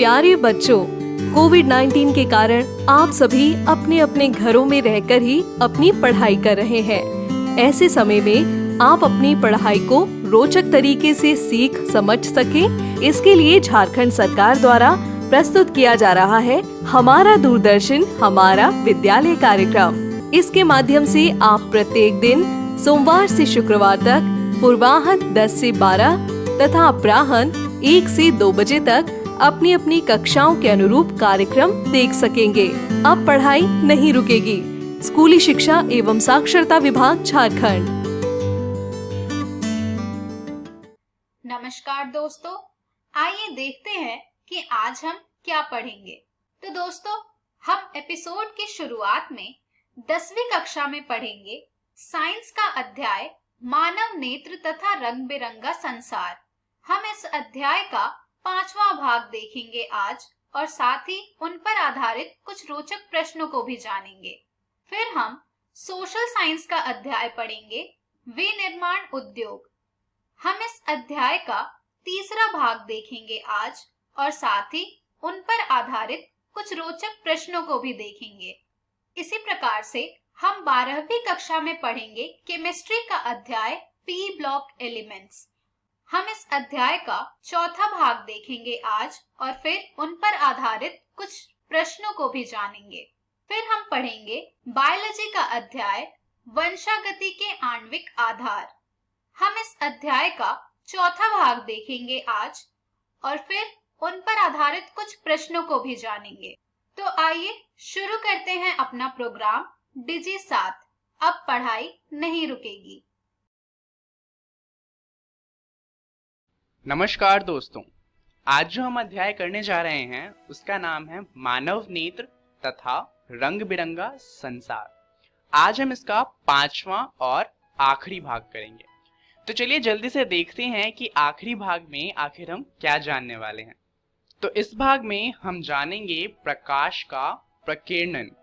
प्यारे बच्चों, कोविड-19 के कारण आप सभी अपने अपने घरों में रहकर ही अपनी पढ़ाई कर रहे हैं। ऐसे समय में आप अपनी पढ़ाई को रोचक तरीके से सीख समझ सकें, इसके लिए झारखंड सरकार द्वारा प्रस्तुत किया जा रहा है हमारा दूरदर्शन हमारा विद्यालय कार्यक्रम। इसके माध्यम से आप प्रत्येक दिन सोमवार से शुक्रवार तक पूर्वाह्न 10 से 12 तथा अपराह्न 1 से 2 बजे तक अपनी अपनी कक्षाओं के अनुरूप कार्यक्रम देख सकेंगे। अब पढ़ाई नहीं रुकेगी। स्कूली शिक्षा एवं साक्षरता विभाग झारखंड। नमस्कार दोस्तों, आइए देखते हैं कि आज हम क्या पढ़ेंगे। तो दोस्तों, हम एपिसोड की शुरुआत में 10वीं कक्षा में पढ़ेंगे साइंस का अध्याय मानव नेत्र तथा रंग बिरंगा संसार। हम इस अध्याय का 5वां भाग देखेंगे आज, और साथ ही उन पर आधारित कुछ रोचक प्रश्नों को भी जानेंगे। फिर हम सोशल साइंस का अध्याय पढ़ेंगे विनिर्माण उद्योग। हम इस अध्याय का 3रा भाग देखेंगे आज, और साथ ही उन पर आधारित कुछ रोचक प्रश्नों को भी देखेंगे। इसी प्रकार से हम 12वीं कक्षा में पढ़ेंगे केमिस्ट्री का अध्याय पी ब्लॉक एलिमेंट्स। हम इस अध्याय का 4था भाग देखेंगे आज, और फिर उन पर आधारित कुछ प्रश्नों को भी जानेंगे। फिर हम पढ़ेंगे बायोलॉजी का अध्याय वंशागति के आणविक आधार। हम इस अध्याय का 4था भाग देखेंगे आज, और फिर उन पर आधारित कुछ प्रश्नों को भी जानेंगे। तो आइए शुरू करते हैं अपना प्रोग्राम डिजी साथ। अब पढ़ाई नहीं रुकेगी। नमस्कार दोस्तों, आज जो हम अध्याय करने जा रहे हैं उसका नाम है मानव नेत्र तथा रंग बिरंगा संसार। आज हम इसका 5वां और आखिरी भाग करेंगे। तो चलिए जल्दी से देखते हैं कि आखिरी भाग में आखिर हम क्या जानने वाले हैं। तो इस भाग में हम जानेंगे प्रकाश का प्रकीर्णन।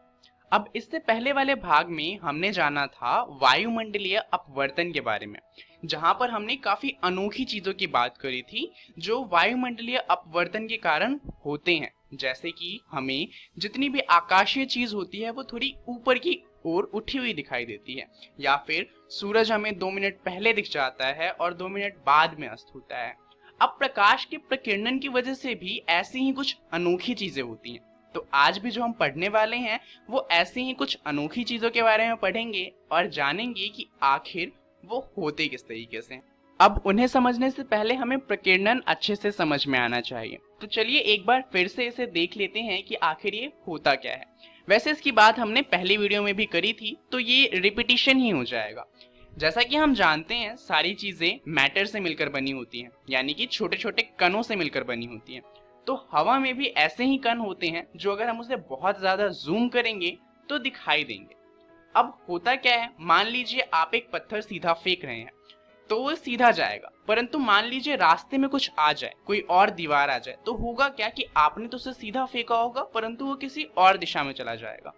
अब इससे पहले वाले भाग में हमने जाना था वायुमंडलीय अपवर्तन के बारे में, जहां पर हमने काफी अनोखी चीजों की बात करी थी जो वायुमंडलीय अपवर्तन के कारण होते हैं। जैसे कि हमें जितनी भी आकाशीय चीज होती है वो थोड़ी ऊपर की ओर उठी हुई दिखाई देती है, या फिर सूरज हमें 2 मिनट पहले दिख जाता है और 2 मिनट बाद में अस्त होता है। अब प्रकाश के प्रकीर्णन की वजह से भी ऐसी ही कुछ अनोखी चीजें होती हैं। तो आज भी जो हम पढ़ने वाले हैं वो ऐसी ही कुछ अनोखी चीजों के बारे में पढ़ेंगे और जानेंगे कि आखिर वो होते किस तरीके से। अब उन्हें समझने से पहले हमें प्रकीर्णन अच्छे से समझ में आना चाहिए। तो चलिए एक बार फिर से इसे देख लेते हैं कि आखिर ये होता क्या है। वैसे इसकी बात हमने पहली वीडियो में भी करी थी, तो ये रिपीटिशन ही हो जाएगा। जैसा कि हम जानते हैं सारी चीजें मैटर से मिलकर बनी होती हैं, यानी कि छोटे छोटे कणों से मिलकर बनी होती हैं। तो हवा में भी ऐसे ही कण होते हैं जो अगर हम उसे बहुत ज्यादा जूम करेंगे तो दिखाई देंगे। अब होता क्या है, मान लीजिए आप एक पत्थर सीधा फेंक रहे हैं तो वो सीधा जाएगा, परंतु मान लीजिए रास्ते में कुछ आ जाए, कोई और दीवार आ जाए, तो होगा क्या कि आपने तो उसे सीधा फेंका होगा परंतु वो किसी और दिशा में चला जाएगा।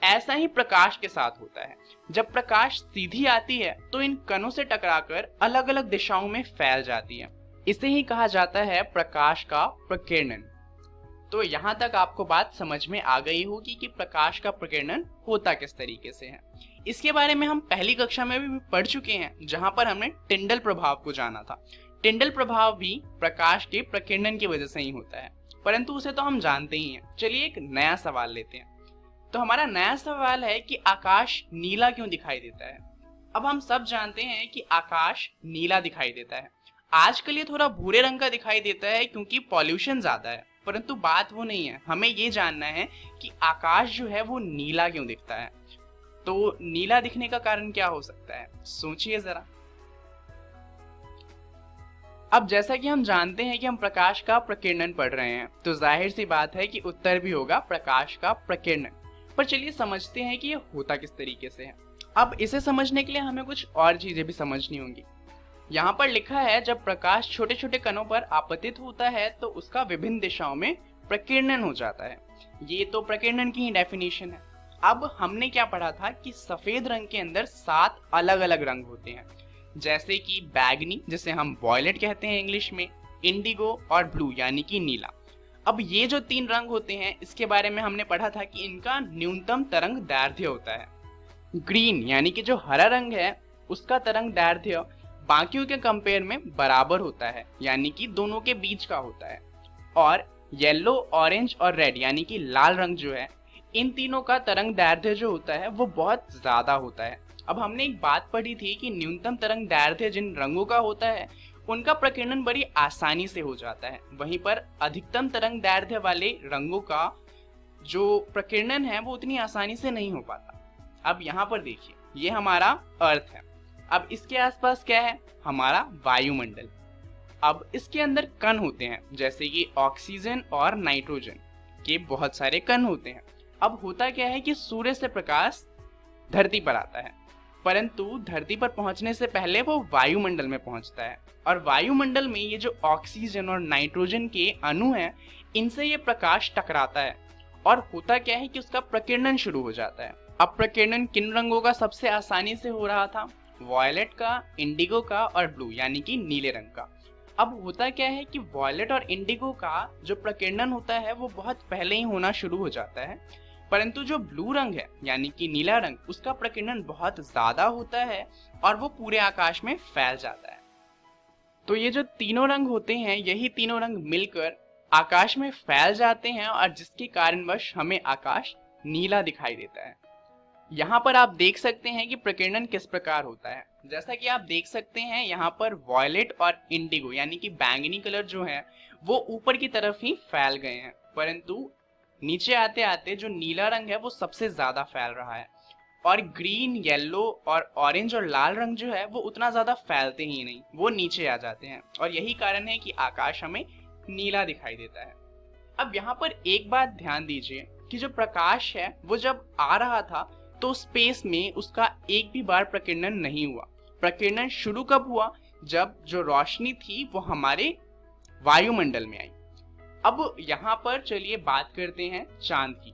ऐसा ही प्रकाश के साथ होता है। जब प्रकाश सीधी आती है तो इन कणों से टकराकर अलग अलग दिशाओं में फैल जाती है। इसे ही कहा जाता है प्रकाश का प्रकीर्णन। तो यहाँ तक आपको बात समझ में आ गई होगी कि प्रकाश का प्रकीर्णन होता किस तरीके से है। इसके बारे में हम पहली कक्षा में भी पढ़ चुके हैं, जहां पर हमने टिंडल प्रभाव को जाना था। टिंडल प्रभाव भी प्रकाश के प्रकीर्णन की वजह से ही होता है, परंतु उसे तो हम जानते ही हैं। चलिए एक नया सवाल लेते हैं। तो हमारा नया सवाल है कि आकाश नीला क्यों दिखाई देता है। अब हम सब जानते हैं कि आकाश नीला दिखाई देता है। आजकल ये थोड़ा भूरे रंग का दिखाई देता है क्योंकि पॉल्यूशन ज्यादा है, परंतु बात वो नहीं है। हमें ये जानना है कि आकाश जो है वो नीला क्यों दिखता है। तो नीला दिखने का कारण क्या हो सकता है, सोचिए जरा। अब जैसा कि हम जानते हैं कि हम प्रकाश का प्रकीर्णन पढ़ रहे हैं, तो जाहिर सी बात है कि उत्तर भी होगा प्रकाश का प्रकीर्णन। पर चलिए समझते हैं कि ये होता किस तरीके से है। अब इसे समझने के लिए हमें कुछ और चीजें भी समझनी होंगी। यहाँ पर लिखा है जब प्रकाश छोटे छोटे कणों पर आपतित होता है तो उसका विभिन्न दिशाओं में प्रकीर्णन हो जाता है। ये तो प्रकीर्णन की ही डेफिनेशन है। अब हमने क्या पढ़ा था कि सफेद रंग के अंदर 7 अलग अलग रंग होते हैं, जैसे कि बैगनी जिसे हम वॉयलेट कहते हैं इंग्लिश में, इंडिगो और ब्लू यानी कि नीला। अब ये जो 3 रंग होते हैं इसके बारे में हमने पढ़ा था कि इनका न्यूनतम तरंग दैर्ध्य होता है। ग्रीन यानी कि जो हरा रंग है उसका तरंग दैर्ध्य बाकियों के कंपेयर में बराबर होता है, यानी कि दोनों के बीच का होता है। और येलो, ऑरेंज और रेड यानी कि लाल रंग जो है, इन तीनों का तरंग दैर्ध्य जो होता है वो बहुत ज्यादा होता है। अब हमने एक बात पढ़ी थी कि न्यूनतम तरंग दैर्ध्य जिन रंगों का होता है उनका प्रकीर्णन बड़ी आसानी से हो जाता है, वहीं पर अधिकतम तरंग दैर्ध्य वाले रंगों का जो प्रकीर्णन है वो उतनी आसानी से नहीं हो पाता। अब यहाँ पर देखिए, ये हमारा अर्थ है। अब इसके आसपास क्या है? हमारा वायुमंडल। अब इसके अंदर कण होते हैं, जैसे कि ऑक्सीजन और नाइट्रोजन के बहुत सारे कण होते हैं। अब होता क्या है कि सूर्य से प्रकाश धरती पर आता है, परंतु धरती पर पहुंचने से पहले वो वायुमंडल में पहुंचता है, और वायुमंडल में ये जो ऑक्सीजन और नाइट्रोजन के अणु हैं, इनसे ये प्रकाश टकराता है, और होता क्या है कि उसका प्रकीर्णन शुरू हो जाता है। अब प्रकीर्णन किन रंगों का सबसे आसानी से हो रहा था? वॉयलेट का, इंडिगो का और ब्लू यानी कि नीले रंग का। अब होता क्या है कि वॉयलेट और इंडिगो का जो प्रकीर्णन होता है वो बहुत पहले ही होना शुरू हो जाता है, परंतु जो ब्लू रंग है यानी कि नीला रंग, उसका प्रकीर्णन बहुत ज्यादा होता है और वो पूरे आकाश में फैल जाता है। तो ये जो तीनों रंग होते हैं, यही तीनों रंग मिलकर आकाश में फैल जाते हैं, और जिसके कारणवश हमें आकाश नीला दिखाई देता है। यहाँ पर आप देख सकते हैं कि प्रकीर्णन किस प्रकार होता है। जैसा कि आप देख सकते हैं यहाँ पर वॉयलेट और इंडिगो यानी कि बैंगनी कलर जो है वो ऊपर की तरफ ही फैल गए हैं, परंतु नीचे आते आते जो नीला रंग है वो सबसे ज्यादा फैल रहा है, और ग्रीन, येलो और ऑरेंज और लाल रंग जो है वो उतना ज्यादा फैलते ही नहीं, वो नीचे आ जाते हैं, और यही कारण है कि आकाश हमें नीला दिखाई देता है। अब यहाँ पर एक बात ध्यान दीजिए कि जो प्रकाश है वो जब आ रहा था तो स्पेस में उसका एक भी बार प्रकीर्णन नहीं हुआ। प्रकीर्णन शुरू कब हुआ? जब जो रोशनी थी वो हमारे वायुमंडल में आई। अब यहाँ पर चलिए बात करते हैं चांद की।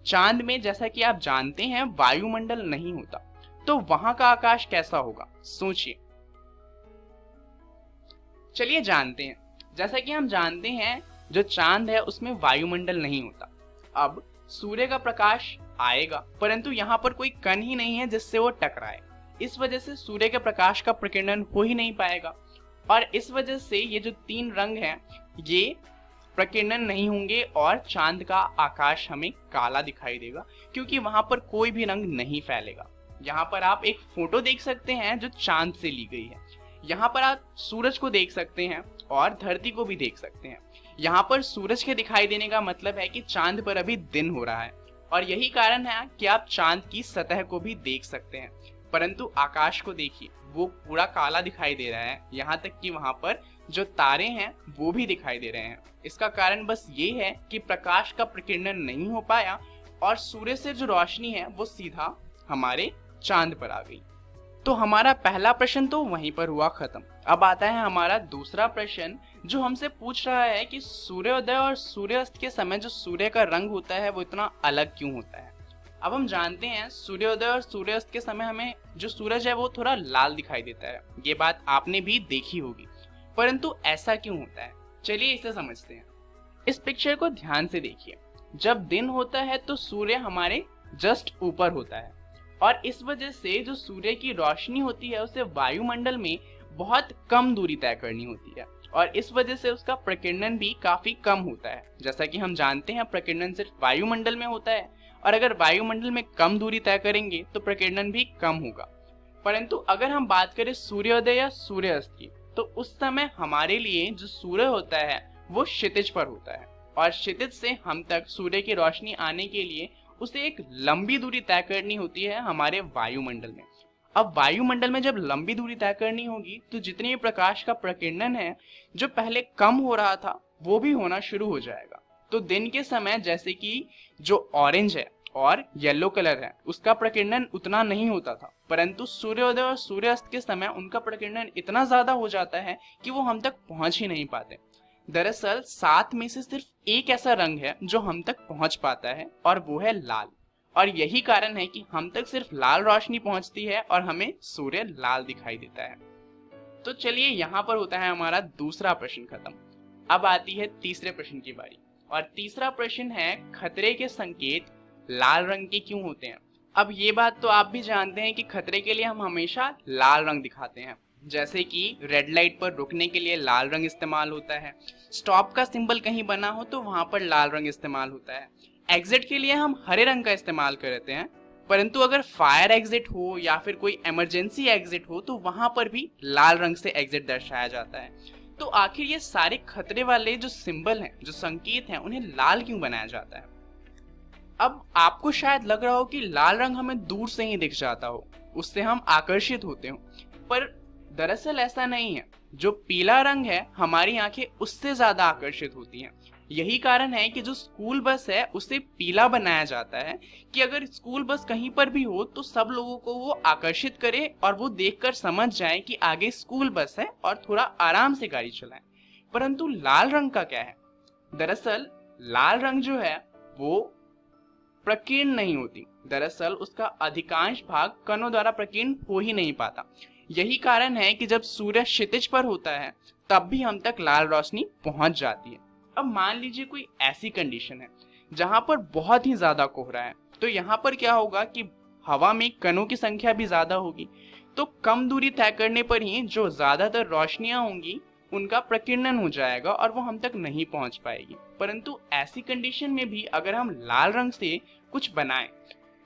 चांद में जैसा कि आप जानते हैं वायुमंडल नहीं होता, तो वहां का आकाश कैसा होगा? सोचिए। चलिए जानते हैं। जैसा कि हम जानते हैं जो चांद है उसमें वायुमंडल नहीं होता। अब सूर्य का प्रकाश आएगा, परंतु यहाँ पर कोई कण ही नहीं है जिससे वो टकराए, इस वजह से सूर्य के प्रकाश का प्रकीर्णन हो ही नहीं पाएगा, और इस वजह से ये जो 3 रंग हैं ये प्रकीर्णन नहीं होंगे और चांद का आकाश हमें काला दिखाई देगा, क्योंकि वहां पर कोई भी रंग नहीं फैलेगा। यहाँ पर आप एक फोटो देख सकते हैं जो चांद से ली गई है। यहाँ पर आप सूरज को देख सकते हैं और धरती को भी देख सकते हैं। यहाँ पर सूरज के दिखाई देने का मतलब है कि चांद पर अभी दिन हो रहा है, और यही कारण है कि आप चांद की सतह को भी देख सकते हैं, परंतु आकाश को देखिए, वो पूरा काला दिखाई दे रहा है। यहाँ तक कि वहां पर जो तारे हैं वो भी दिखाई दे रहे हैं। इसका कारण बस ये है कि प्रकाश का प्रकीर्णन नहीं हो पाया और सूर्य से जो रोशनी है वो सीधा हमारे चांद पर आ गई। तो हमारा पहला प्रश्न तो वहीं पर हुआ खत्म। अब आता है हमारा दूसरा प्रश्न, जो हमसे पूछ रहा है कि सूर्योदय और सूर्यास्त के समय जो सूर्य का रंग होता है वो इतना अलग क्यों होता है। अब हम जानते हैं सूर्योदय और सूर्यास्त के समय हमें जो सूरज है वो थोड़ा लाल दिखाई देता है, ये बात आपने भी देखी होगी, परंतु ऐसा क्यों होता है? चलिए इसे समझते हैं। इस पिक्चर को ध्यान से देखिए। जब दिन होता है तो सूर्य हमारे जस्ट ऊपर होता है, और इस वजह से जो सूर्य की रोशनी होती है उसे वायुमंडल में बहुत कम दूरी तय करनी होती है, और इस वजह से उसका प्रकीर्णन भी काफी कम होता है। जैसा कि हम जानते हैं प्रकीर्णन सिर्फ वायुमंडल में होता है, और अगर वायुमंडल में कम दूरी तय करेंगे तो प्रकीर्णन भी कम होगा। परंतु अगर हम बात करें सूर्योदय या सूर्यास्त की, तो उस समय हमारे लिए जो सूर्य होता है वो क्षितिज पर होता है, और क्षितिज से हम तक सूर्य की रोशनी आने के लिए उसे एक लंबी दूरी तय करनी होती है हमारे वायुमंडल में। अब वायुमंडल में जब लंबी दूरी तय करनी होगी तो जितने भी प्रकाश का प्रकीर्णन है जो पहले कम हो रहा था वो भी होना शुरू हो जाएगा। तो दिन के समय जैसे कि जो ऑरेंज है और येलो कलर है उसका प्रकीर्णन उतना नहीं होता था, परंतु सूर्योदय और सूर्यास्त के समय उनका प्रकीर्णन इतना ज्यादा हो जाता है कि वो हम तक पहुंच ही नहीं पाते। दरअसल 7 में से सिर्फ एक ऐसा रंग है जो हम तक पहुंच पाता है, और वो है लाल, और यही कारण है कि हम तक सिर्फ लाल रोशनी पहुंचती है और हमें सूर्य लाल दिखाई देता है। तो चलिए यहाँ पर होता है हमारा दूसरा प्रश्न खत्म। अब आती है तीसरे प्रश्न की बारी, और तीसरा प्रश्न है खतरे के संकेत लाल रंग के क्यों होते हैं। अब ये बात तो आप भी जानते हैं कि खतरे के लिए हम हमेशा लाल रंग दिखाते हैं, जैसे कि रेड लाइट पर रुकने के लिए लाल रंग इस्तेमाल होता है, स्टॉप का सिंबल कहीं बना हो तो वहां पर लाल रंग इस्तेमाल होता है, एग्जिट के लिए हम हरे रंग का इस्तेमाल करते हैं, परंतु अगर फायर एग्जिट हो या फिर कोई इमरजेंसी एग्जिट हो तो वहां पर भी लाल रंग से एग्जिट दर्शाया जाता है। तो आखिर ये सारे खतरे वाले जो सिंबल हैं, जो संकेत हैं, उन्हें लाल क्यों बनाया जाता है। अब आपको शायद लग रहा हो कि लाल रंग हमें दूर से ही दिख जाता हो, उससे हम आकर्षित होते हो, पर दरअसल ऐसा नहीं है। जो पीला रंग है हमारी आंखें उससे ज्यादा आकर्षित होती हैं। यही कारण है कि जो स्कूल बस है उसे पीला बनाया जाता है कि अगर स्कूल बस कहीं पर भी हो तो सब लोगों को वो आकर्षित करे और वो देखकर समझ जाए कि आगे स्कूल बस है और थोड़ा आराम से गाड़ी चलाएं। परंतु लाल रंग का क्या है? दरअसल लाल रंग जो है वो प्रकीर्ण नहीं होती। दरअसल उसका अधिकांश भाग कणों द्वारा प्रकीर्ण हो ही नहीं पाता। यही कारण है कि जब सूर्य क्षितिज पर होता है तब भी हम तक लाल रोशनी पहुंच जाती है। अब मान लीजिए कोई ऐसी कंडीशन है जहां पर बहुत ही ज्यादा कोहरा है, तो यहाँ पर क्या होगा कि हवा में कणों की संख्या भी ज्यादा होगी, तो कम दूरी तय करने पर ही जो ज्यादातर रोशनियां होंगी उनका प्रकीर्णन हो जाएगा और वो हम तक नहीं पहुंच पाएगी। परंतु ऐसी कंडीशन में भी अगर हम लाल रंग से कुछ बनाएं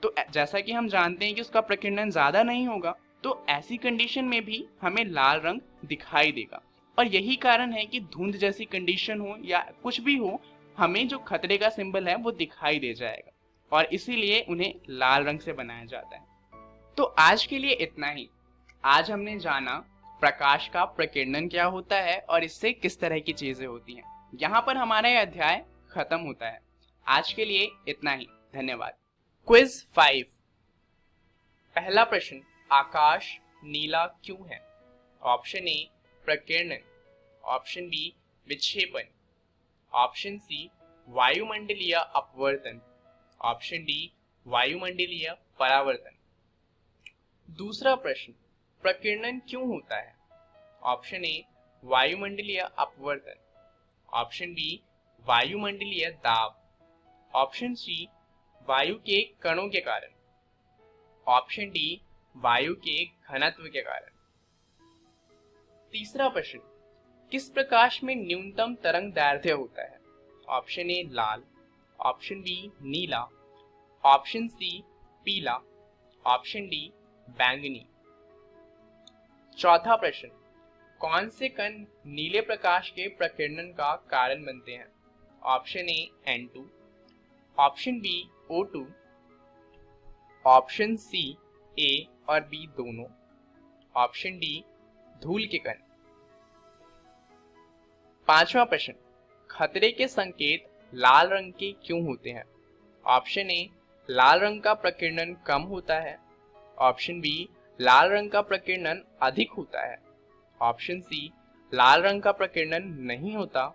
तो जैसा कि हम जानते हैं कि उसका प्रकीर्णन ज्यादा नहीं होगा, तो ऐसी कंडीशन में भी हमें लाल रंग दिखाई देगा। और यही कारण है कि धुंध जैसी कंडीशन हो या कुछ भी हो, हमें जो खतरे का सिंबल है वो दिखाई दे जाएगा और इसीलिए उन्हें लाल रंग से बनाया जाता है। तो आज के लिए इतना ही। आज हमने जाना प्रकाश का प्रकीर्णन क्या होता है और इससे किस तरह की चीजें होती हैं। यहाँ पर हमारा यह अध्याय खत्म होता है। आज के लिए इतना ही। धन्यवाद। क्विज 5। पहला प्रश्न, आकाश नीला क्यों है? ऑप्शन ए प्रकीर्णन, ऑप्शन बी विक्षेपण, ऑप्शन सी वायुमंडलीय अपवर्तन, ऑप्शन डी वायुमंडलीय परावर्तन। दूसरा प्रश्न, प्रकीर्णन क्यों होता है? ऑप्शन ए वायुमंडलीय अपवर्तन, ऑप्शन बी वायुमंडलीय दाब, ऑप्शन सी वायु के कणों के कारण, ऑप्शन डी वायु के घनत्व के कारण। तीसरा प्रश्न, किस प्रकाश में न्यूनतम तरंग दैर्ध्य होता है? ऑप्शन ए लाल, ऑप्शन बी नीला, ऑप्शन सी पीला, ऑप्शन डी बैंगनी। चौथा प्रश्न, कौन से कण नीले प्रकाश के प्रकीर्णन का कारण बनते हैं? Option A N2, option B O2, option C A और B दोनों, ऑप्शन डी धूल के कण। पांचवा प्रश्न, खतरे के संकेत लाल रंग के क्यों होते हैं? ऑप्शन ए लाल रंग का प्रकीर्णन कम होता है, ऑप्शन बी लाल रंग का प्रकीर्णन अधिक होता है, ऑप्शन सी लाल रंग का प्रकीर्णन नहीं होता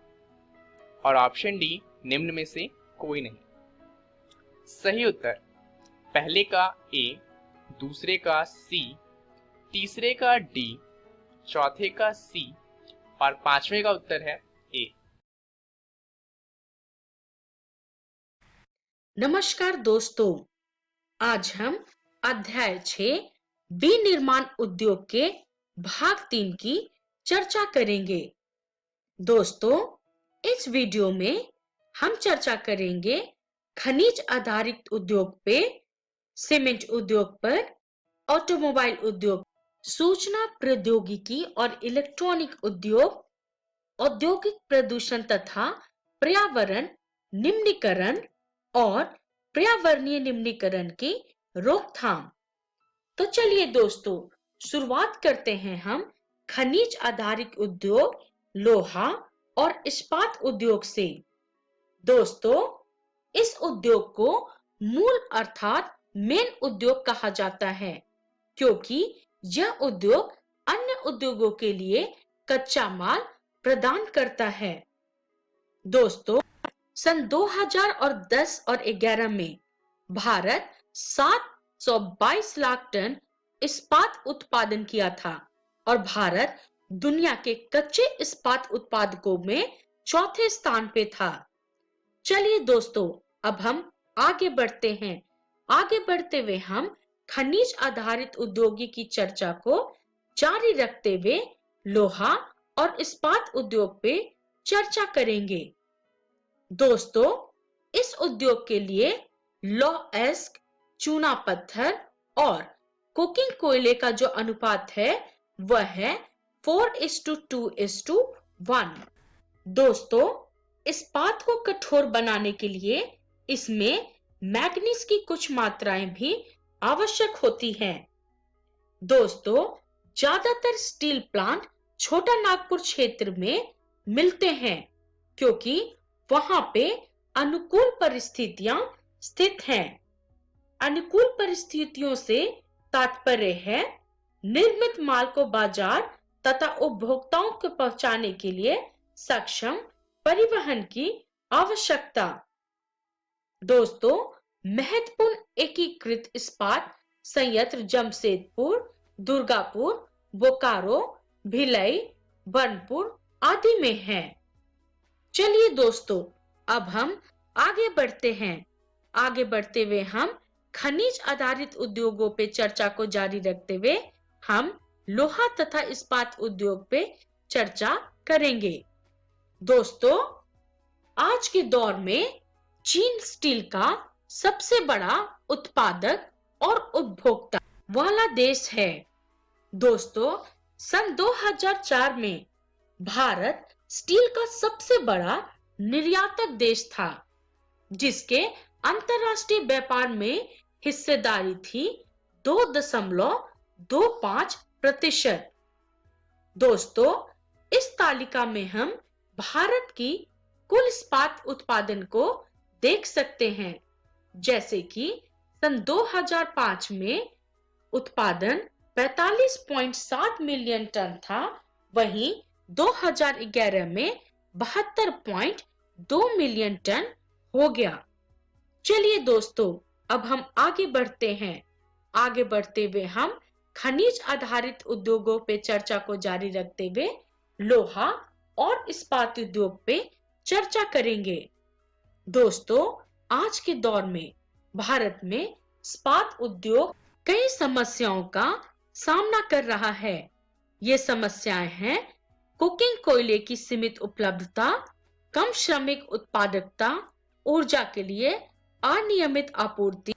और ऑप्शन डी निम्न में से कोई नहीं। सही उत्तर पहले का ए, दूसरे का सी, तीसरे का डी, चौथे का सी और पांचवे का उत्तर है ए। नमस्कार दोस्तों, आज हम अध्याय 6 विनिर्माण उद्योग के भाग 3 की चर्चा करेंगे। दोस्तों, इस वीडियो में हम चर्चा करेंगे खनिज आधारित उद्योग पे, सीमेंट उद्योग पर, ऑटोमोबाइल उद्योग, सूचना प्रौद्योगिकी और इलेक्ट्रॉनिक उद्योग, औद्योगिक प्रदूषण तथा पर्यावरण निम्नीकरण और पर्यावरणीय निम्नीकरण की रोकथाम। तो चलिए दोस्तों, शुरुआत करते हैं हम खनिज आधारित उद्योग, लोहा और इस्पात उद्योग से। दोस्तों, इस उद्योग को मूल अर्थात मेन उद्योग कहा जाता है, क्योंकि यह उद्योग अन्य उद्योगों के लिए कच्चा माल प्रदान करता है। दोस्तों, सन 2010 और 11 में भारत 722 लाख टन इस्पात उत्पादन किया था और भारत दुनिया के कच्चे इस्पात उत्पादकों में चौथे स्थान पे था। चलिए दोस्तों, अब हम आगे बढ़ते हैं। आगे बढ़ते हुए हम खनिज आधारित उद्योगी की चर्चा को जारी रखते हुए लोहा और इस्पात उद्योग पे चर्चा करेंगे। दोस्तों, इस उद्योग के लिए लौह अयस्क, चूना पत्थर और कोकिंग कोयले का जो अनुपात है वह है 4:2:1। दोस्तों, इस्पात को कठोर बनाने के लिए इसमें मैग्नीज की कुछ मात्राएं भी आवश्यक होती हैं। दोस्तों, ज्यादातर स्टील प्लांट छोटा नागपुर क्षेत्र में मिलते हैं क्योंकि वहां पे अनुकूल परिस्थितियां स्थित हैं। अनुकूल परिस्थितियों से तात्पर्य है निर्मित माल को बाजार तथा उपभोक्ताओं को पहुंचाने के लिए सक्षम परिवहन की आवश्यकता। दोस्तों, महत्वपूर्ण एकीकृत इस्पात संयंत्र जमशेदपुर, दुर्गापुर, बोकारो, भिलाई, बर्नपुर आदि में हैं। चलिए दोस्तों, अब हम आगे बढ़ते हैं। आगे बढ़ते हुए हम खनिज आधारित उद्योगों पे चर्चा को जारी रखते हुए हम लोहा तथा इस्पात उद्योग पे चर्चा करेंगे। दोस्तों, आज के दौर में चीन स्टील का सबसे बड़ा उत्पादक और उपभोक्ता वाला देश है। दोस्तों, सन 2004 में भारत स्टील का सबसे बड़ा निर्यातक देश था, जिसके अंतरराष्ट्रीय व्यापार में हिस्सेदारी थी 2.25%। दोस्तों, इस तालिका में हम भारत की कुल इस्पात उत्पादन को देख सकते हैं, जैसे कि सन 2005 में उत्पादन 45.7 मिलियन टन था, वहीं 2011 में 72.2 मिलियन टन हो गया। चलिए दोस्तों, अब हम आगे बढ़ते हैं। आगे बढ़ते हुए हम खनिज आधारित उद्योगों पे चर्चा को जारी रखते हुए लोहा और इस्पात उद्योग पे चर्चा करेंगे। दोस्तों, आज के दौर में भारत में इस्पात उद्योग कई समस्याओं का सामना कर रहा है। ये समस्याएं हैं कोकिंग कोयले की सीमित उपलब्धता, कम श्रमिक उत्पादकता, ऊर्जा के लिए अनियमित आपूर्ति,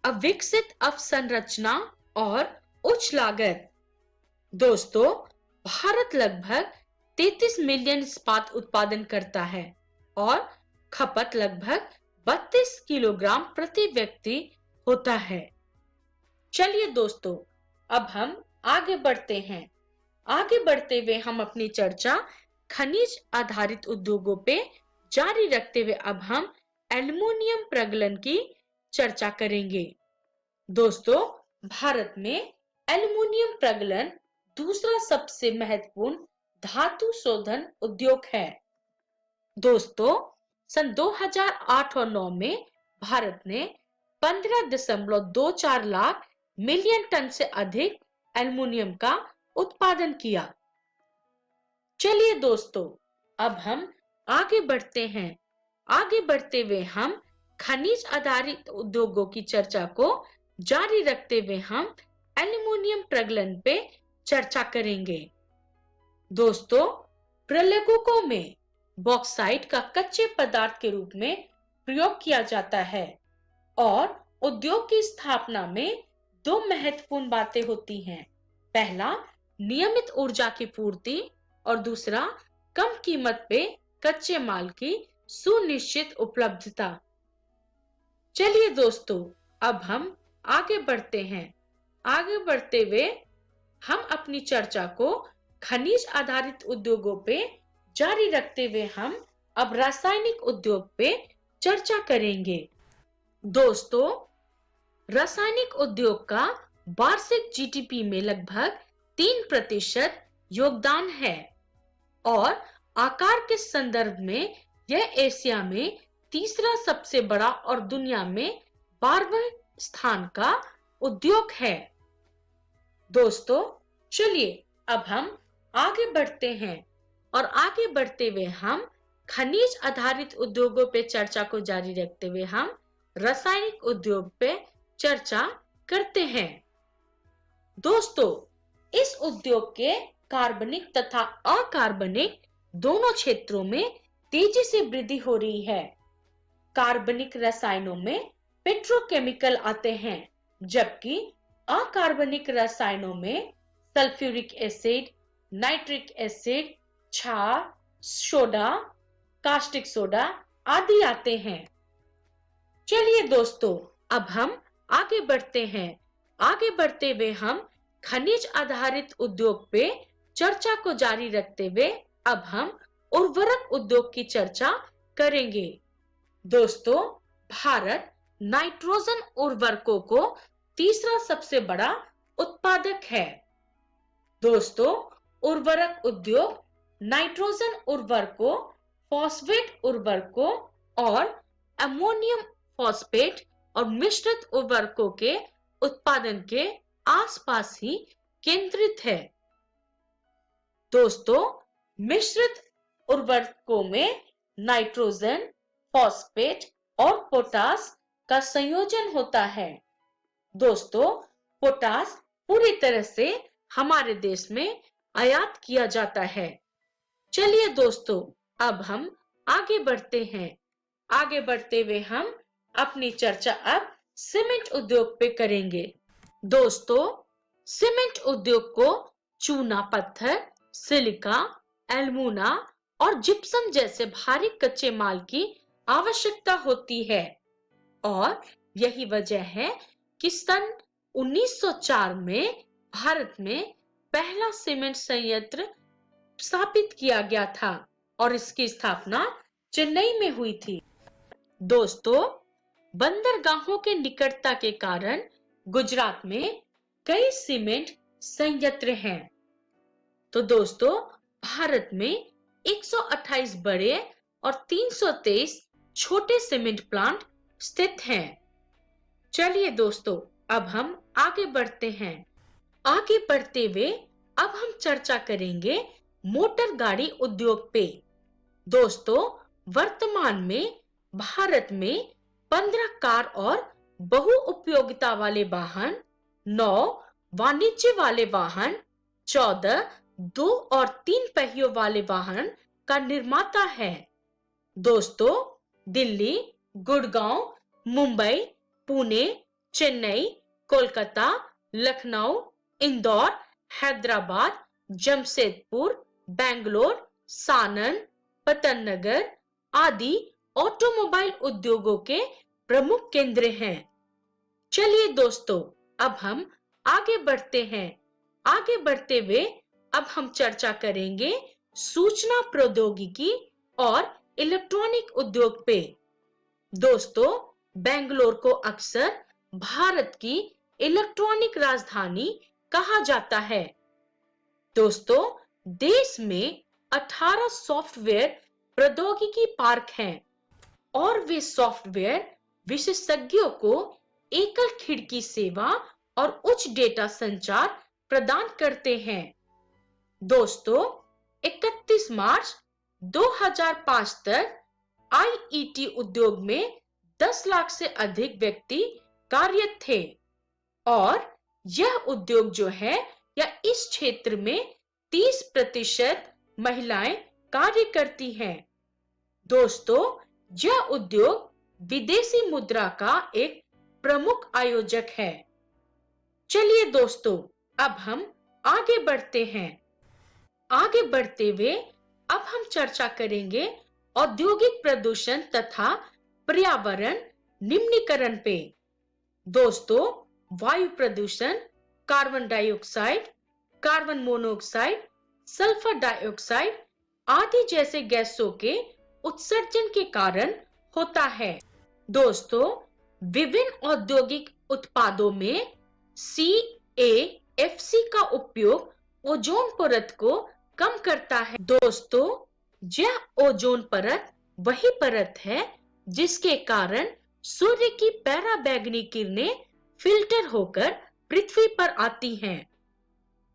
अविकसित अवसंरचना और उच्च लागत। दोस्तों, भारत लगभग 33 मिलियन इस्पात उत्पादन करता है और खपत लगभग 32 किलोग्राम प्रति व्यक्ति होता है। चलिए दोस्तों, अब हम आगे बढ़ते हैं। आगे बढ़ते हुए हम अपनी चर्चा खनिज आधारित उद्योगों पे जारी रखते हुए अब हम एल्युमिनियम प्रगलन की चर्चा करेंगे। दोस्तों, भारत में एल्युमिनियम प्रगलन दूसरा सबसे महत्वपूर्ण धातु शोधन उद्योग है। दोस्तों, सन 2008 और 9 में भारत ने 15.24 लाख मिलियन टन से अधिक एल्युमिनियम का उत्पादन किया। चलिए दोस्तों, अब हम आगे बढ़ते हैं। आगे बढ़ते हुए हम खनिज आधारित उद्योगों की चर्चा को जारी रखते हुए हम एल्युमिनियम प्रगलन पे चर्चा करेंगे। दोस्तों, प्रलेखों में बॉक्साइट का कच्चे पदार्थ के रूप में प्रयोग किया जाता है और उद्योग की स्थापना में दो महत्वपूर्ण बातें होती हैं। पहला, नियमित ऊर्जा की पूर्ति और दूसरा, कम कीमत पे कच्चे माल की सुनिश्चित उपलब्धता। चलिए दोस्तों, अब हम आगे बढ़ते हैं। आगे बढ़ते हुए हम अपनी चर्चा को खनिज आधारित उद्योगों पे जारी रखते हुए हम अब रासायनिक उद्योग पे चर्चा करेंगे। दोस्तों, रासायनिक उद्योग का वार्षिक जीडीपी में लगभग 3% योगदान है और आकार के संदर्भ में यह एशिया में तीसरा सबसे बड़ा और दुनिया में 12वें स्थान का उद्योग है। दोस्तों, चलिए अब हम आगे बढ़ते हैं और आगे बढ़ते हुए हम खनिज आधारित उद्योगों पे चर्चा को जारी रखते हुए हम रासायनिक उद्योग पे चर्चा करते हैं। दोस्तों, इस उद्योग के कार्बनिक तथा अकार्बनिक दोनों क्षेत्रों में तेजी से वृद्धि हो रही है। कार्बनिक रसायनों में पेट्रोकेमिकल आते हैं, जबकि अकार्बनिक रसायनों में सल्फ्यूरिक एसिड, नाइट्रिक एसिड, क्षार, सोडा, कास्टिक सोडा आदि आते हैं। चलिए दोस्तों, अब हम आगे बढ़ते हैं। आगे बढ़ते हुए हम खनिज आधारित उद्योग पे चर्चा को जारी रखते हुए अब हम उर्वरक उद्योग की चर्चा करेंगे। दोस्तों, भारत नाइट्रोजन उर्वरकों को तीसरा सबसे बड़ा उत्पादक है। दोस्तों, उर्वरक उद्योग नाइट्रोजन उर्वरकों, फॉस्फेट उर्वरकों और अमोनियम फॉस्फेट और मिश्रित उर्वरकों के उत्पादन के आसपास ही केंद्रित है। दोस्तों, मिश्रित उर्वरकों में नाइट्रोजन, फॉस्फेट और पोटास का संयोजन होता है। दोस्तों, पोटास पूरी तरह से हमारे देश में आयात किया जाता है। चलिए दोस्तों, अब हम आगे बढ़ते हैं। आगे बढ़ते हुए हम अपनी चर्चा अब सीमेंट उद्योग पे करेंगे। दोस्तों, सीमेंट उद्योग को चूना पत्थर, सिलिका, एल्मुना और जिप्सम जैसे भारी कच्चे माल की आवश्यकता होती है और यही वजह है कि सन 1904 में भारत में पहला सीमेंट संयंत्र स्थापित किया गया था और इसकी स्थापना चेन्नई में हुई थी। दोस्तों, बंदरगाहों के निकटता के कारण गुजरात में कई सीमेंट संयंत्र हैं। तो दोस्तों, भारत में 128 बड़े और 323 छोटे सीमेंट प्लांट स्थित हैं। चलिए दोस्तों, अब हम आगे बढ़ते हैं। आगे बढ़ते हुए अब हम चर्चा करेंगे मोटर गाड़ी उद्योग पे। दोस्तों, वर्तमान में भारत में 15 कार और बहुउपयोगिता वाले वाहन, 9 वाणिज्य वाले वाहन, 14 2 और 3 पहियों वाले वाहन का निर्माता है। दोस्तों, दिल्ली, गुड़गांव, मुंबई, पुणे, चेन्नई, कोलकाता, लखनऊ, इंदौर, हैदराबाद, जमशेदपुर, बेंगलोर, सानन, पतनगर आदि ऑटोमोबाइल उद्योगों के प्रमुख केंद्र हैं। चलिए दोस्तों, अब हम आगे बढ़ते हैं। आगे बढ़ते हुए अब हम चर्चा करेंगे सूचना प्रौद्योगिकी और इलेक्ट्रॉनिक उद्योग पे। दोस्तों, बेंगलोर को अक्सर भारत की इलेक्ट्रॉनिक राजधानी कहा जाता है। दोस्तों, देश में 18 सॉफ्टवेयर प्रौद्योगिकी पार्क हैं और वे सॉफ्टवेयर विशेषज्ञों को एकल खिड़की सेवा और उच्च डेटा संचार प्रदान करते हैं। दोस्तों, 31 मार्च 2005 तक आईईटी उद्योग में 10 लाख से अधिक व्यक्ति कार्यरत थे और यह उद्योग जो है या इस क्षेत्र में 30% महिलाएं कार्य करती हैं। दोस्तों, यह उद्योग विदेशी मुद्रा का एक प्रमुख आयोजक है। चलिए दोस्तों, अब हम आगे बढ़ते हैं। आगे बढ़ते हुए अब हम चर्चा करेंगे औद्योगिक प्रदूषण तथा पर्यावरण निम्नीकरण पे। दोस्तों, वायु प्रदूषण, carbon dioxide, carbon monoxide, sulphur dioxide आदि जैसे गैसों के उत्सर्जन के कारण होता है। दोस्तों, विभिन्न औद्योगिक उत्पादों में CAFC का उपयोग ओजोन परत को कम करता है। दोस्तों, यह ओजोन परत वही परत है जिसके कारण सूर्य की पराबैंगनी किरणें फिल्टर होकर पृथ्वी पर आती हैं।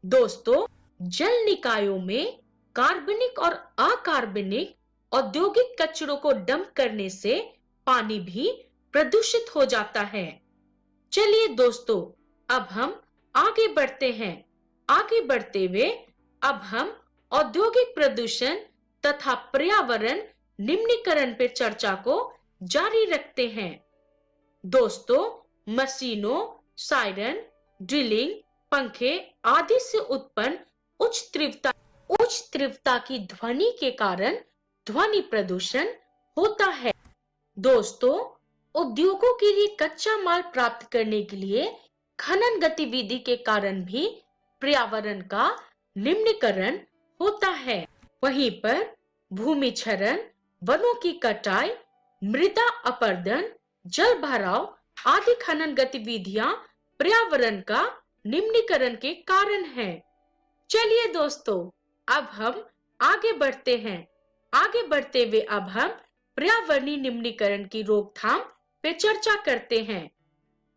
दोस्तों, जल निकायों में कार्बनिक और अकार्बनिक औद्योगिक कचरों को डंप करने से पानी भी प्रदूषित हो जाता है। चलिए दोस्तों, अब हम आगे बढ़ते हैं। आगे बढ़ते हुए अब हम औद्योगिक प्रदूषण तथा पर्यावरण निम्नीकरण पर चर्चा को जारी रखते हैं। दोस्तों, मशीनों, सायरन, ड्रिलिंग, पंखे आदि से उत्पन्न उच्च तीव्रता की ध्वनि के कारण ध्वनि प्रदूषण होता है। दोस्तों, उद्योगों के लिए कच्चा माल प्राप्त करने के लिए खनन गतिविधि के कारण भी पर्यावरण का निम्नीकरण होता है। वहीं पर भूमि क्षरण, वनों की कटाई, मृदा अपरदन, जल भराव आदि खनन गतिविधियां पर्यावरण का निम्नीकरण के कारण हैं। चलिए दोस्तों, अब हम आगे बढ़ते हैं। आगे बढ़ते हुए अब हम पर्यावरणीय निम्नीकरण की रोकथाम पे चर्चा करते हैं।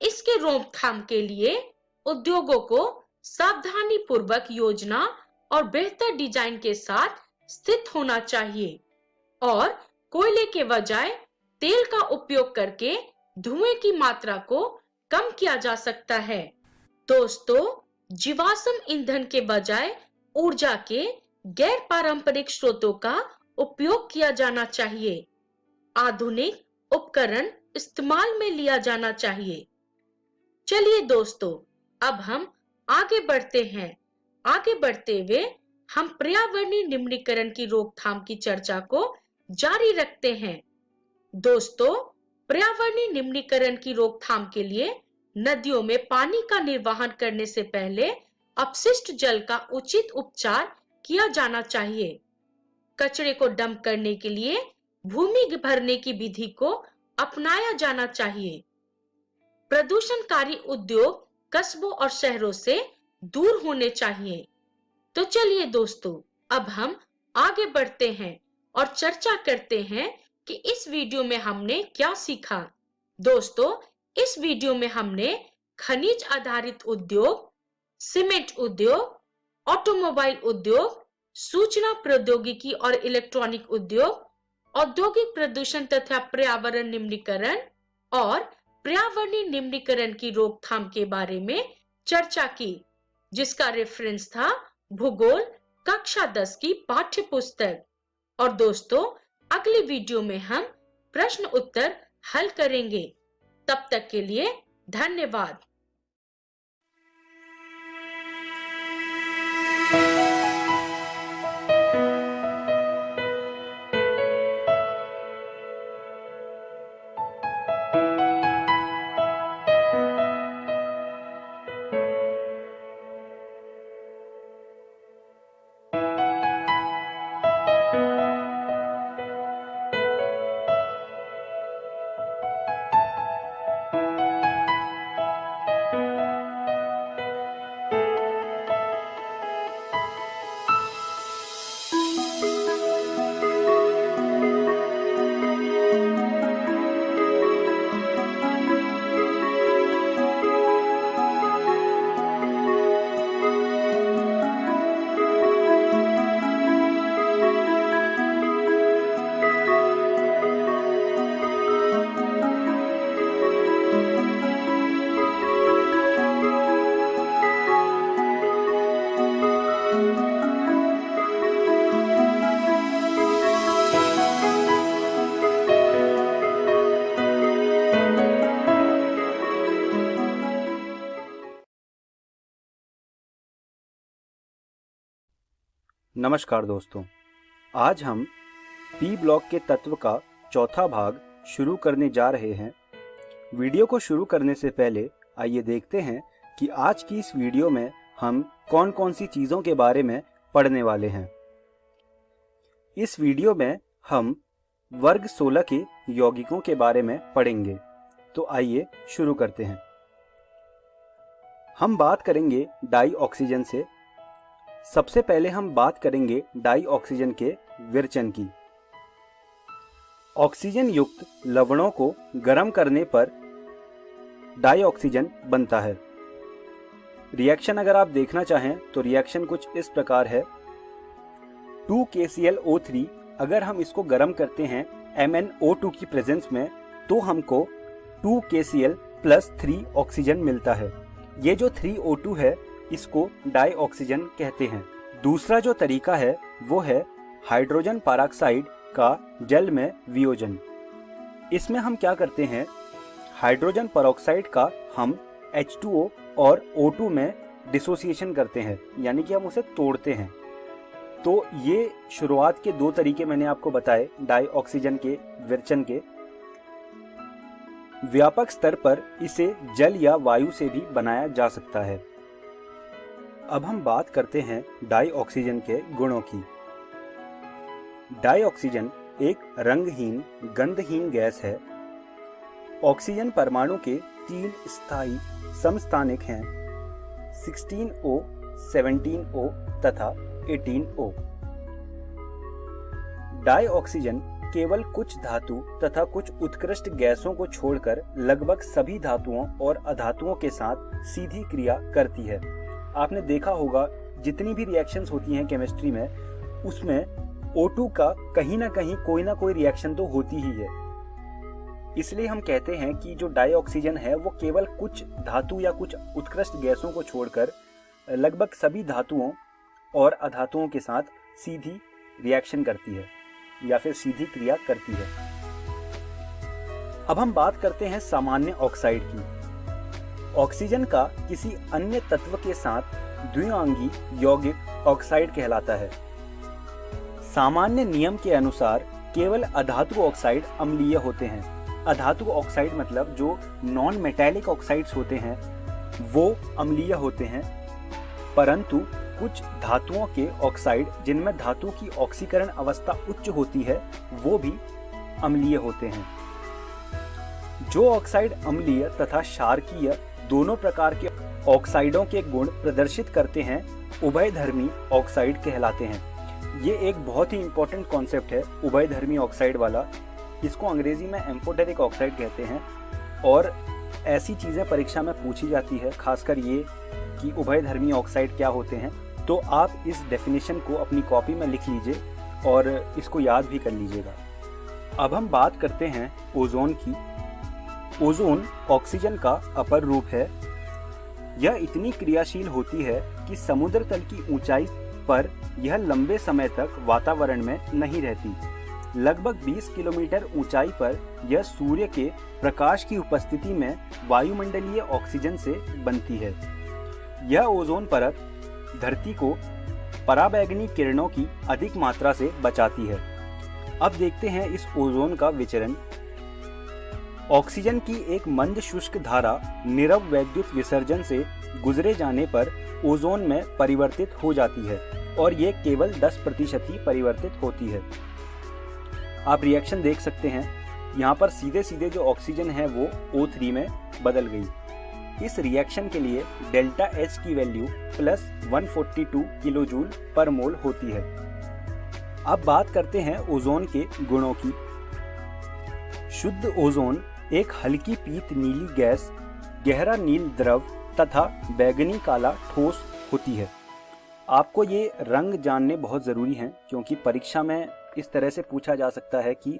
इसके रोकथाम के लिए उद्योगों को सावधानी पूर्वक योजना और बेहतर डिजाइन के साथ स्थित होना चाहिए और कोयले के बजाय तेल का उपयोग करके धुएं की मात्रा को कम किया जा सकता है। दोस्तों, जीवाश्म ईंधन के बजाय ऊर्जा के गैर पारंपरिक स्रोतों का उपयोग किया जाना चाहिए। आधुनिक उपकरण इस्तेमाल में लिया जाना चाहिए। चलिए दोस्तों, अब हम आगे बढ़ते हैं। आगे बढ़ते हुए हम पर्यावरणीय निम्नीकरण की रोकथाम की चर्चा को जारी रखते हैं। दोस्तों, पर्यावरणीय निम्नीकरण की रोकथाम के लिए नदियों में पानी का निर्वहन करने से पहले अपशिष्ट जल का उचित उपचार किया जाना चाहिए। कचरे को डंप करने के लिए भूमि भरने की विधि को अपनाया जाना चाहिए। प्रदूषणकारी उद्योग कस्बों और शहरों से दूर होने चाहिए। तो चलिए दोस्तों, अब हम आगे बढ़ते हैं और चर्चा करते हैं कि इस वीडियो में हमने क्या सीखा। दोस्तों, इस वीडियो में हमने खनिज आधारित उद्योग, सीमेंट उद्योग, ऑटोमोबाइल उद्योग, सूचना प्रौद्योगिकी और इलेक्ट्रॉनिक उद्योग, औद्योगिक प्रदूषण तथा पर्यावरण निम्नीकरण और पर्यावरणीय निम्नीकरण की रोकथाम के बारे में चर्चा की, जिसका रेफरेंस था भूगोल कक्षा 10 की पाठ्य पुस्तक। और दोस्तों, अगली वीडियो में हम प्रश्न उत्तर हल करेंगे। तब तक के लिए धन्यवाद। नमस्कार दोस्तों, आज हम पी ब्लॉक के तत्व का चौथा भाग शुरू करने जा रहे हैं। वीडियो को शुरू करने से पहले आइए देखते हैं कि आज की इस वीडियो में हम कौन कौन सी चीज़ों के बारे में पढ़ने वाले हैं। इस वीडियो में हम वर्ग 16 के यौगिकों के बारे में पढ़ेंगे। तो आइए शुरू करते हैं। हम बात करेंगे डाई ऑक्सीजन से। सबसे पहले हम बात करेंगे डाई ऑक्सीजन के विरचन की। ऑक्सीजन युक्त लवणों को गर्म करने पर डाई ऑक्सीजन बनता है। रिएक्शन अगर आप देखना चाहें तो रिएक्शन कुछ इस प्रकार है। 2KClO3 अगर हम इसको गर्म करते हैं MnO2 की प्रेजेंस में तो हमको 2 KCl प्लस 3 ऑक्सीजन मिलता है। ये जो 3O2 है इसको डाई ऑक्सीजन कहते हैं। दूसरा जो तरीका है वो है हाइड्रोजन परऑक्साइड का जल में वियोजन। इसमें हम क्या करते हैं, हाइड्रोजन परऑक्साइड का हम H2O और O2 में डिसोसिएशन करते हैं, यानी कि हम उसे तोड़ते हैं। तो ये शुरुआत के 2 तरीके मैंने आपको बताए डाई ऑक्सीजन के विरचन के। व्यापक स्तर पर इसे जल या वायु से भी बनाया जा सकता है। अब हम बात करते हैं डाई ऑक्सीजन के गुणों की। डाई ऑक्सीजन एक रंगहीन गंधहीन गैस है। ऑक्सीजन परमाणु के 3 स्थायी समस्थानिक हैं, 16O, 17O तथा 18O। डाई ऑक्सीजन केवल कुछ धातु तथा कुछ उत्कृष्ट गैसों को छोड़कर लगभग सभी धातुओं और अधातुओं के साथ सीधी क्रिया करती है। आपने देखा होगा जितनी भी रिएक्शंस होती हैं केमिस्ट्री में, उसमें O2 का कहीं ना कहीं कोई ना कोई रिएक्शन तो होती ही है। इसलिए हम कहते हैं कि जो डाई ऑक्सीजन है वो केवल कुछ धातु या कुछ उत्कृष्ट गैसों को छोड़कर लगभग सभी धातुओं और अधातुओं के साथ सीधी रिएक्शन करती है या फिर सीधी क्रिया करती है। अब हम बात करते हैं सामान्य ऑक्साइड की। ऑक्सीजन का किसी अन्य तत्व के साथ द्विआंगी यौगिक ऑक्साइड कहलाता है। सामान्य नियम के अनुसार केवल अधातु ऑक्साइड अम्लीय होते हैं। अधातु ऑक्साइड मतलब जो नॉन मेटेलिक ऑक्साइड्स होते हैं वो अम्लीय होते हैं, परंतु कुछ धातुओं के ऑक्साइड जिनमें धातु की ऑक्सीकरण अवस्था उच्च होती है वो भी अम्लीय होते हैं। जो ऑक्साइड अम्लीय तथा क्षारकीय दोनों प्रकार के ऑक्साइडों के गुण प्रदर्शित करते हैं उभयधर्मी ऑक्साइड कहलाते हैं। ये एक बहुत ही इंपॉर्टेंट कॉन्सेप्ट है उभयधर्मी ऑक्साइड वाला। इसको अंग्रेजी में एम्फोटेरिक ऑक्साइड कहते हैं और ऐसी चीज़ें परीक्षा में पूछी जाती है, खासकर ये कि उभयधर्मी ऑक्साइड क्या होते हैं। तो आप इस डेफिनेशन को अपनी कॉपी में लिख लीजिए और इसको याद भी कर लीजिएगा। अब हम बात करते हैं ओजोन की। ओजोन ऑक्सीजन का अपर रूप है। यह इतनी क्रियाशील होती है कि समुद्र तल की ऊंचाई पर यह लंबे समय तक वातावरण में नहीं रहती। लगभग 20 किलोमीटर ऊंचाई पर यह सूर्य के प्रकाश की उपस्थिति में वायुमंडलीय ऑक्सीजन से बनती है। यह ओजोन परत धरती को पराबैंगनी किरणों की अधिक मात्रा से बचाती है। अब देखते हैं इस ओजोन का विचरण। ऑक्सीजन की एक मंद शुष्क धारा नीरव वैद्युत विसर्जन से गुजरे जाने पर ओजोन में परिवर्तित हो जाती है और ये केवल 10% ही परिवर्तित होती है। आप रिएक्शन देख सकते हैं, यहाँ पर सीधे सीधे जो ऑक्सीजन है वो O3 में बदल गई। इस रिएक्शन के लिए डेल्टा H की वैल्यू प्लस 142 किलोजूल पर मोल होती है। अब बात करते हैं ओजोन के गुणों की। शुद्ध ओजोन एक हल्की पीत नीली गैस, गहरा नील द्रव तथा बैगनी काला ठोस होती है। आपको ये रंग जानने बहुत ज़रूरी हैं क्योंकि परीक्षा में इस तरह से पूछा जा सकता है कि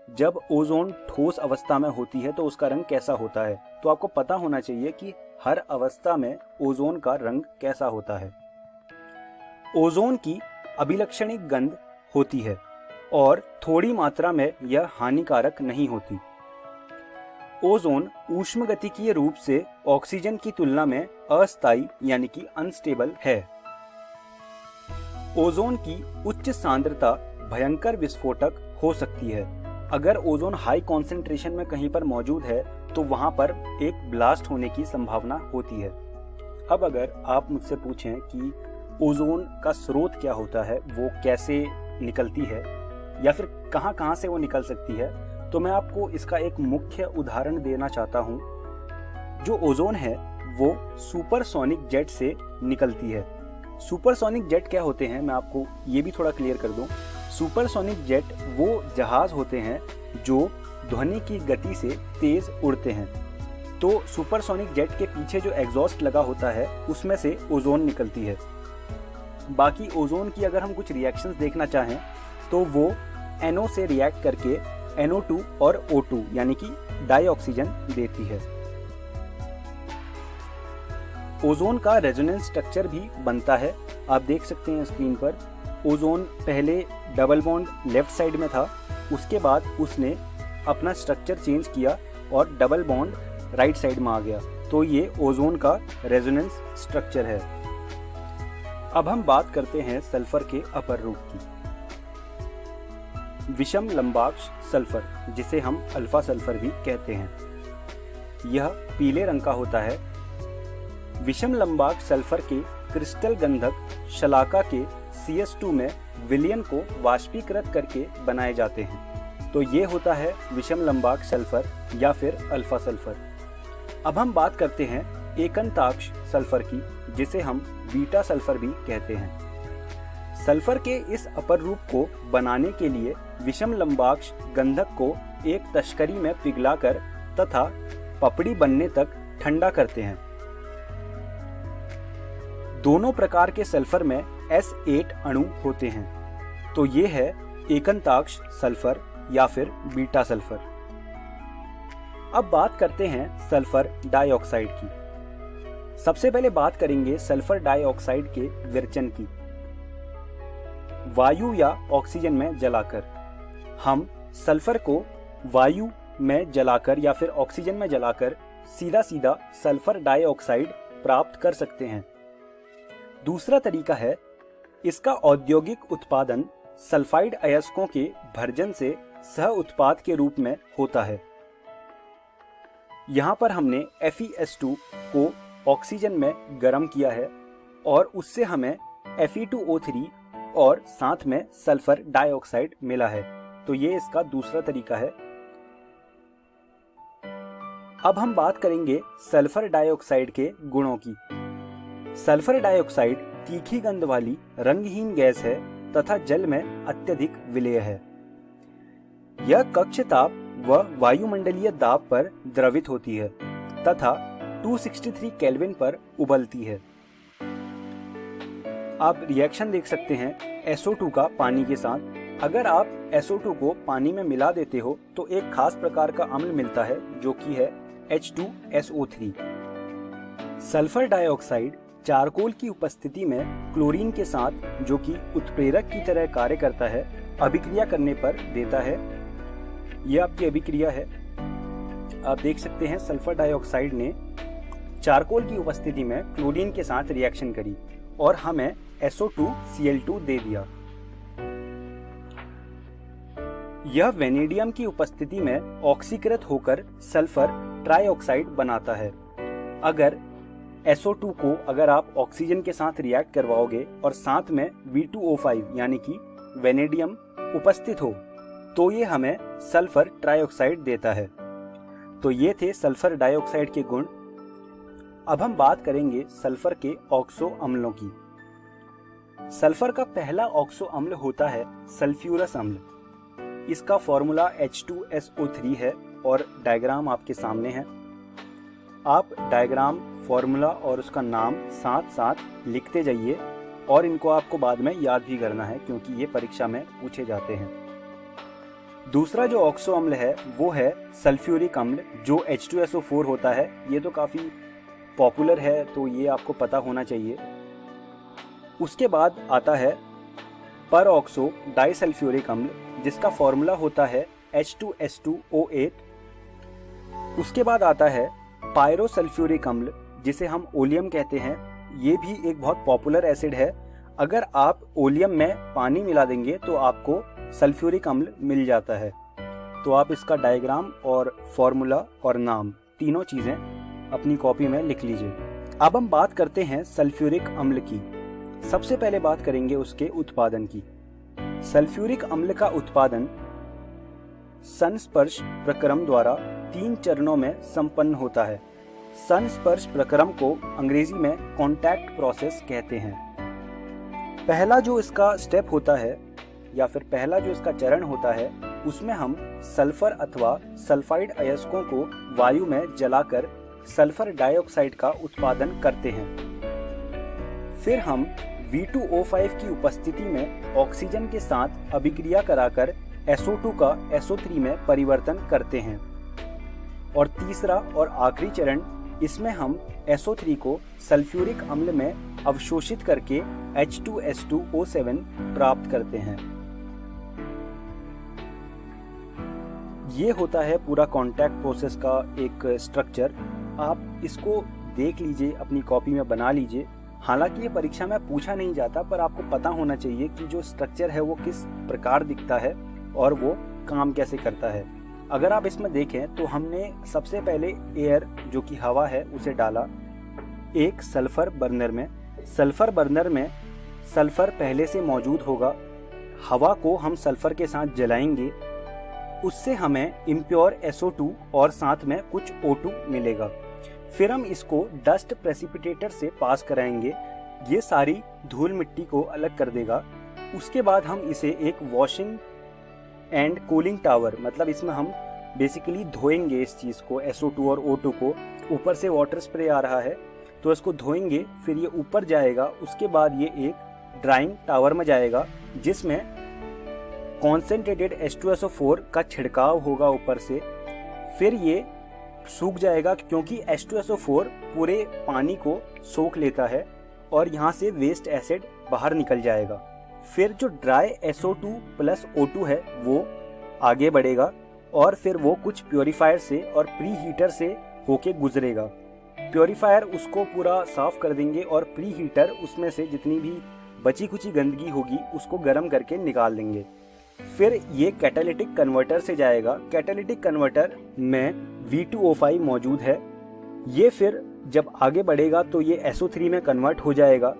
जब ओजोन ठोस अवस्था में होती है तो उसका रंग कैसा होता है। तो आपको पता होना चाहिए कि हर अवस्था में ओजोन का रंग कैसा होता है। ओजोन की अभिलक्षणिक गंध होती है और थोड़ी मात्रा में यह हानिकारक नहीं होती। ओजोन ऊष्मगतिकीय रूप से ऑक्सीजन की तुलना में अस्थायी यानी कि अनस्टेबल है। ओजोन की उच्च सांद्रता भयंकर विस्फोटक हो सकती है। अगर ओजोन हाई कॉन्सेंट्रेशन में कहीं पर मौजूद है तो वहां पर एक ब्लास्ट होने की संभावना होती है। अब अगर आप मुझसे पूछें कि ओजोन का स्रोत क्या होता है, वो कैसे निकलती है या फिर कहां से वो निकल सकती है, तो मैं आपको इसका एक मुख्य उदाहरण देना चाहता हूं। जो ओजोन है वो सुपरसोनिक जेट से निकलती है। सुपरसोनिक जेट क्या होते हैं, मैं आपको ये भी थोड़ा क्लियर कर दूं। सुपरसोनिक जेट वो जहाज होते हैं जो ध्वनि की गति से तेज उड़ते हैं। तो सुपरसोनिक जेट के पीछे जो एग्जॉस्ट लगा होता है उसमें से ओजोन निकलती है। बाकी ओजोन की अगर हम कुछ रिएक्शंस देखना चाहें तो वो NO से रिएक्ट करके NO2 और O2 यानी कि डाई ऑक्सीजन देती है। ओजोन का रेजोनेंस स्ट्रक्चर भी बनता है। आप देख सकते हैं स्क्रीन पर, ओजोन पहले डबल बॉन्ड लेफ्ट साइड में था, उसके बाद उसने अपना स्ट्रक्चर चेंज किया और डबल बॉन्ड राइट साइड में आ गया। तो ये ओजोन का रेजोनेंस स्ट्रक्चर है। अब हम बात करते हैं सल्फर के अपर रूप की। विषम लंबाक्ष सल्फर, जिसे हम अल्फा सल्फर भी कहते हैं, यह पीले रंग का होता है। विषम लंबाक्ष सल्फर के क्रिस्टल गंधक शलाका के CS2 में विलयन को वाष्पीकृत करके बनाए जाते हैं। तो ये होता है विषम लंबाक्ष सल्फर या फिर अल्फा सल्फर। अब हम बात करते हैं एकंताक्ष सल्फर की, जिसे हम बीटा सल्फर भी कहते हैं। सल्फर के इस अपर रूप को बनाने के लिए विषम लंबाक्ष गंधक को एक तश्करी में पिघलाकर तथा पपड़ी बनने तक ठंडा करते हैं। दोनों प्रकार के सल्फर में S8 अणु होते हैं। तो ये है एकंताक्ष सल्फर या फिर बीटा सल्फर। अब बात करते हैं सल्फर डाइऑक्साइड की। सबसे पहले बात करेंगे सल्फर डाइऑक्साइड के विरचन की। वायु या ऑक्सीजन में जलाकर हम सल्फर को वायु में जलाकर या फिर ऑक्सीजन में जलाकर सीधा सीधा सल्फर डाइऑक्साइड प्राप्त कर सकते हैं। दूसरा तरीका है, इसका औद्योगिक उत्पादन सल्फाइड अयस्कों के भर्जन से सह उत्पाद के रूप में होता है। यहाँ पर हमने FeS2 को ऑक्सीजन में गर्म किया है और उससे हमें Fe2O3 और साथ में सल्फर डाइऑक्साइड मिला है। तो ये इसका दूसरा तरीका है। अब हम बात करेंगे सल्फर डाइऑक्साइड के गुणों की। सल्फर डाइऑक्साइड तीखी गंध वाली रंगहीन गैस है तथा जल में अत्यधिक विलेय है। यह कक्ष ताप व वायुमंडलीय दाब पर द्रवित होती है तथा 263 केल्विन पर उबलती है। आप रिएक्शन देख सकते हैं SO2 का पानी के साथ। अगर आप SO2 को पानी में मिला देते हो तो एक खास प्रकार का अम्ल मिलता है जो कि है H2SO3। सल्फर डाइऑक्साइड चारकोल की उपस्थिति में क्लोरीन के साथ, जो कि उत्प्रेरक की तरह कार्य करता है, अभिक्रिया करने पर देता है। यह आपकी अभिक्रिया है। आप देख सकते हैं सल्फर डाइऑक्साइड ने चारकोल की उपस्थिति में क्लोरीन के साथ रिएक्शन करी और हमें SO2Cl2 दे दिया। यह वेनेडियम की उपस्थिति में ऑक्सीकृत होकर सल्फर ट्राइऑक्साइड बनाता है। अगर SO2 को अगर आप ऑक्सीजन के साथ रिएक्ट करवाओगे और साथ में V2O5 यानी कि वेनेडियम उपस्थित हो तो ये हमें सल्फर ट्राइऑक्साइड देता है। तो ये थे सल्फर डाइऑक्साइड के गुण। अब हम बात करेंगे सल्फर के ऑक्सो अम्लों की। सल्फर का पहला ऑक्सो अम्ल होता है सल्फ्यूरस अम्ल। इसका फॉर्मूला H2SO3 है और डायग्राम आपके सामने है। आप डायग्राम, फॉर्मूला और उसका नाम साथ साथ लिखते जाइए और इनको आपको बाद में याद भी करना है क्योंकि ये परीक्षा में पूछे जाते हैं। दूसरा जो ऑक्सो अम्ल है वो है सल्फ्यूरिक अम्ल, जो H2SO4 होता है। ये तो काफ़ी पॉपुलर है तो ये आपको पता होना चाहिए। उसके बाद आता है पर ऑक्सो डाइसल्फ्यूरिक अम्ल, जिसका फॉर्मूला होता है H2S2O8। उसके बाद आता है पायरोसल्फ्यूरिक अम्ल, जिसे हम ओलियम कहते हैं। ये भी एक बहुत पॉपुलर एसिड है। अगर आप ओलियम में पानी मिला देंगे तो आपको सल्फ्यूरिक अम्ल मिल जाता है। तो आप इसका डायग्राम और फॉर्मूला और नाम तीनों चीज़ें अपनी कॉपी में लिख लीजिए। अब हम बात करते हैं सल्फ्यूरिक अम्ल की। सबसे पहले बात करेंगे उसके उत्पादन की। सल्फ्यूरिक अम्ल का उत्पादन संस्पर्श प्रक्रम द्वारा 3 चरणों में संपन्न होता है। संस्पर्श प्रक्रम को अंग्रेजी में कॉन्टैक्ट प्रोसेस कहते हैं। पहला जो इसका स्टेप होता है या फिर पहला जो इसका चरण होता है, उसमें हम सल्फर अथवा सल्फाइड अयस्कों को वायु में जलाकर सल्फर डाइऑक्साइड का उत्पादन करते हैं। फिर हम V2O5 की उपस्थिति में ऑक्सीजन के साथ अभिक्रिया कराकर SO2 का SO3 में परिवर्तन करते हैं। और तीसरा और आखिरी चरण, इसमें हम SO3 को सल्फ्यूरिक अम्ल में अवशोषित करके H2S2O7 प्राप्त करते हैं। ये होता है पूरा कॉन्टैक्ट प्रोसेस का एक स्ट्रक्चर। आप इसको देख लीजिए, अपनी कॉपी में बना लीजिए। हालांकि ये परीक्षा में पूछा नहीं जाता, पर आपको पता होना चाहिए कि जो स्ट्रक्चर है वो किस प्रकार दिखता है और वो काम कैसे करता है। अगर आप इसमें देखें तो हमने सबसे पहले एयर, जो कि हवा है, उसे डाला एक सल्फर बर्नर में। सल्फर बर्नर में सल्फर पहले से मौजूद होगा। हवा को हम सल्फर के साथ जलाएंगे, उससे हमें इम्प्योर SO2 और साथ में कुछ O2 मिलेगा। फिर हम इसको डस्ट प्रेसिपिटेटर से पास कराएंगे, ये सारी धूल मिट्टी को अलग कर देगा। उसके बाद हम इसे एक वॉशिंग एंड कूलिंग टावर, मतलब इसमें हम बेसिकली धोएंगे इस चीज़ को, SO2 और O2 को। ऊपर से वाटर स्प्रे आ रहा है तो इसको धोएंगे, फिर ये ऊपर जाएगा। उसके बाद ये एक ड्राइंग टावर में जाएगा जिसमें कॉन्सेंट्रेटेड H2SO4 का छिड़काव होगा ऊपर से। फिर ये सूख जाएगा क्योंकि H2SO4 पूरे पानी को सोख लेता है और यहाँ से वेस्ट एसिड बाहर निकल जाएगा। फिर जो ड्राई SO2 प्लस O2 है वो आगे बढ़ेगा और फिर वो कुछ प्योरीफायर से और प्री हीटर से होके गुजरेगा। प्योरीफायर उसको पूरा साफ कर देंगे और प्री हीटर उसमें से जितनी भी बची कुची गंदगी होगी उसको गर्म करके निकाल देंगे। फिर ये कैटालिटिक कन्वर्टर से जाएगा। कैटालिटिक कन्वर्टर में V2O5 मौजूद है। ये फिर जब आगे बढ़ेगा तो ये SO3 में कन्वर्ट हो जाएगा।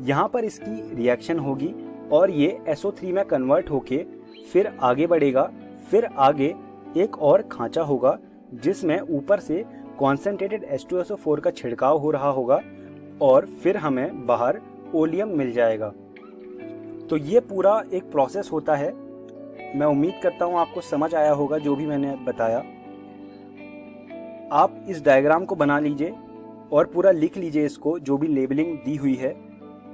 यहाँ पर इसकी रिएक्शन होगी और ये SO3 में कन्वर्ट होके फिर आगे बढ़ेगा। फिर आगे एक और खांचा होगा जिसमें ऊपर से कॉन्सेंट्रेटेड H2SO4 का छिड़काव हो रहा होगा और फिर हमें बाहर ओलियम मिल जाएगा। तो ये पूरा एक प्रोसेस होता है। मैं उम्मीद करता हूँ आपको समझ आया होगा जो भी मैंने बताया। आप इस डायग्राम को बना लीजिए और पूरा लिख लीजिए इसको, जो भी लेबलिंग दी हुई है।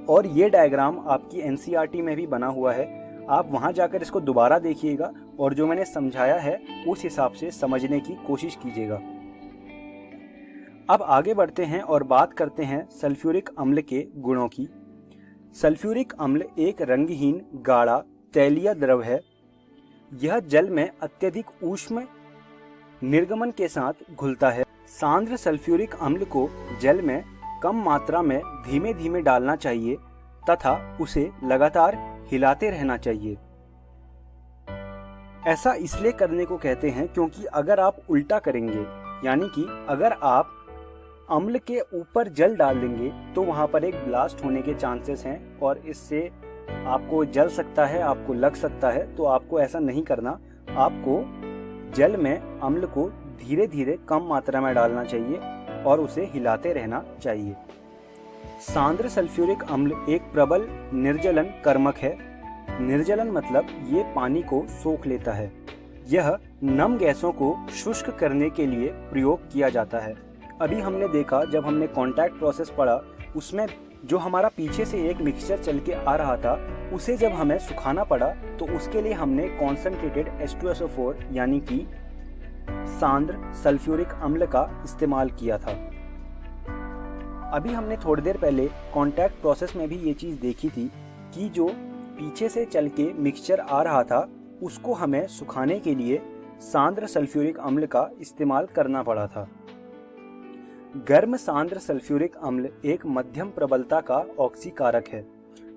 और ये डायग्राम आपकी NCERT में भी बना हुआ है। आप वहाँ जाकर इसको दोबारा देखिएगा और जो मैंने समझाया है उस हिसाब से समझने की कोशिश कीजिएगा। अब आगे बढ़ते हैं और बात करते हैं सल्फ्यूरिक अम्ल के गुणों की। सल्फ्यूरिक अम्ल एक रंगहीन गाढ़ा तैलीय द्रव है। यह जल में अत्यधिक ऊष्म निर्गमन के साथ घुलता है। सांद्र सल्फ्यूरिक अम्ल को जल में कम मात्रा में धीमे धीमे डालना चाहिए तथा उसे लगातार हिलाते रहना चाहिए। ऐसा इसलिए करने को कहते हैं क्योंकि अगर आप उल्टा करेंगे, यानी कि अगर आप अम्ल के ऊपर जल डाल देंगे तो वहां पर एक ब्लास्ट होने के चांसेस हैं और इससे आपको जल सकता है, आपको लग सकता है। तो आपको ऐसा नहीं करना। आपको जल में अम्ल को धीरे धीरे कम मात्रा में डालना चाहिए और उसे हिलाते रहना चाहिए। सांद्र सल्फ्यूरिक अम्ल एक प्रबल निर्जलन कर्मक है। निर्जलन मतलब ये पानी को सोख लेता है। यह नम गैसों को शुष्क करने के लिए प्रयोग किया जाता है। अभी हमने देखा, जब हमने कॉन्टैक्ट प्रोसेस पढ़ा, उसमें जो हमारा पीछे से एक मिक्सचर चल के आ रहा था उसे जब हमें सुखाना पड़ा तो उसके लिए हमने कॉन्सेंट्रेटेड H2SO4 यानी कि सांद्र सल्फ्यूरिक अम्ल का इस्तेमाल किया था। अभी हमने थोड़ी देर पहले कॉन्टैक्ट प्रोसेस में भी ये चीज़ देखी थी कि जो पीछे से चल के मिक्सचर आ रहा था उसको हमें सुखाने के लिए सांद्र सल्फ्यूरिक अम्ल का इस्तेमाल करना पड़ा था। गर्म सांद्र सल्फ्यूरिक अम्ल एक मध्यम प्रबलता का ऑक्सीकारक है।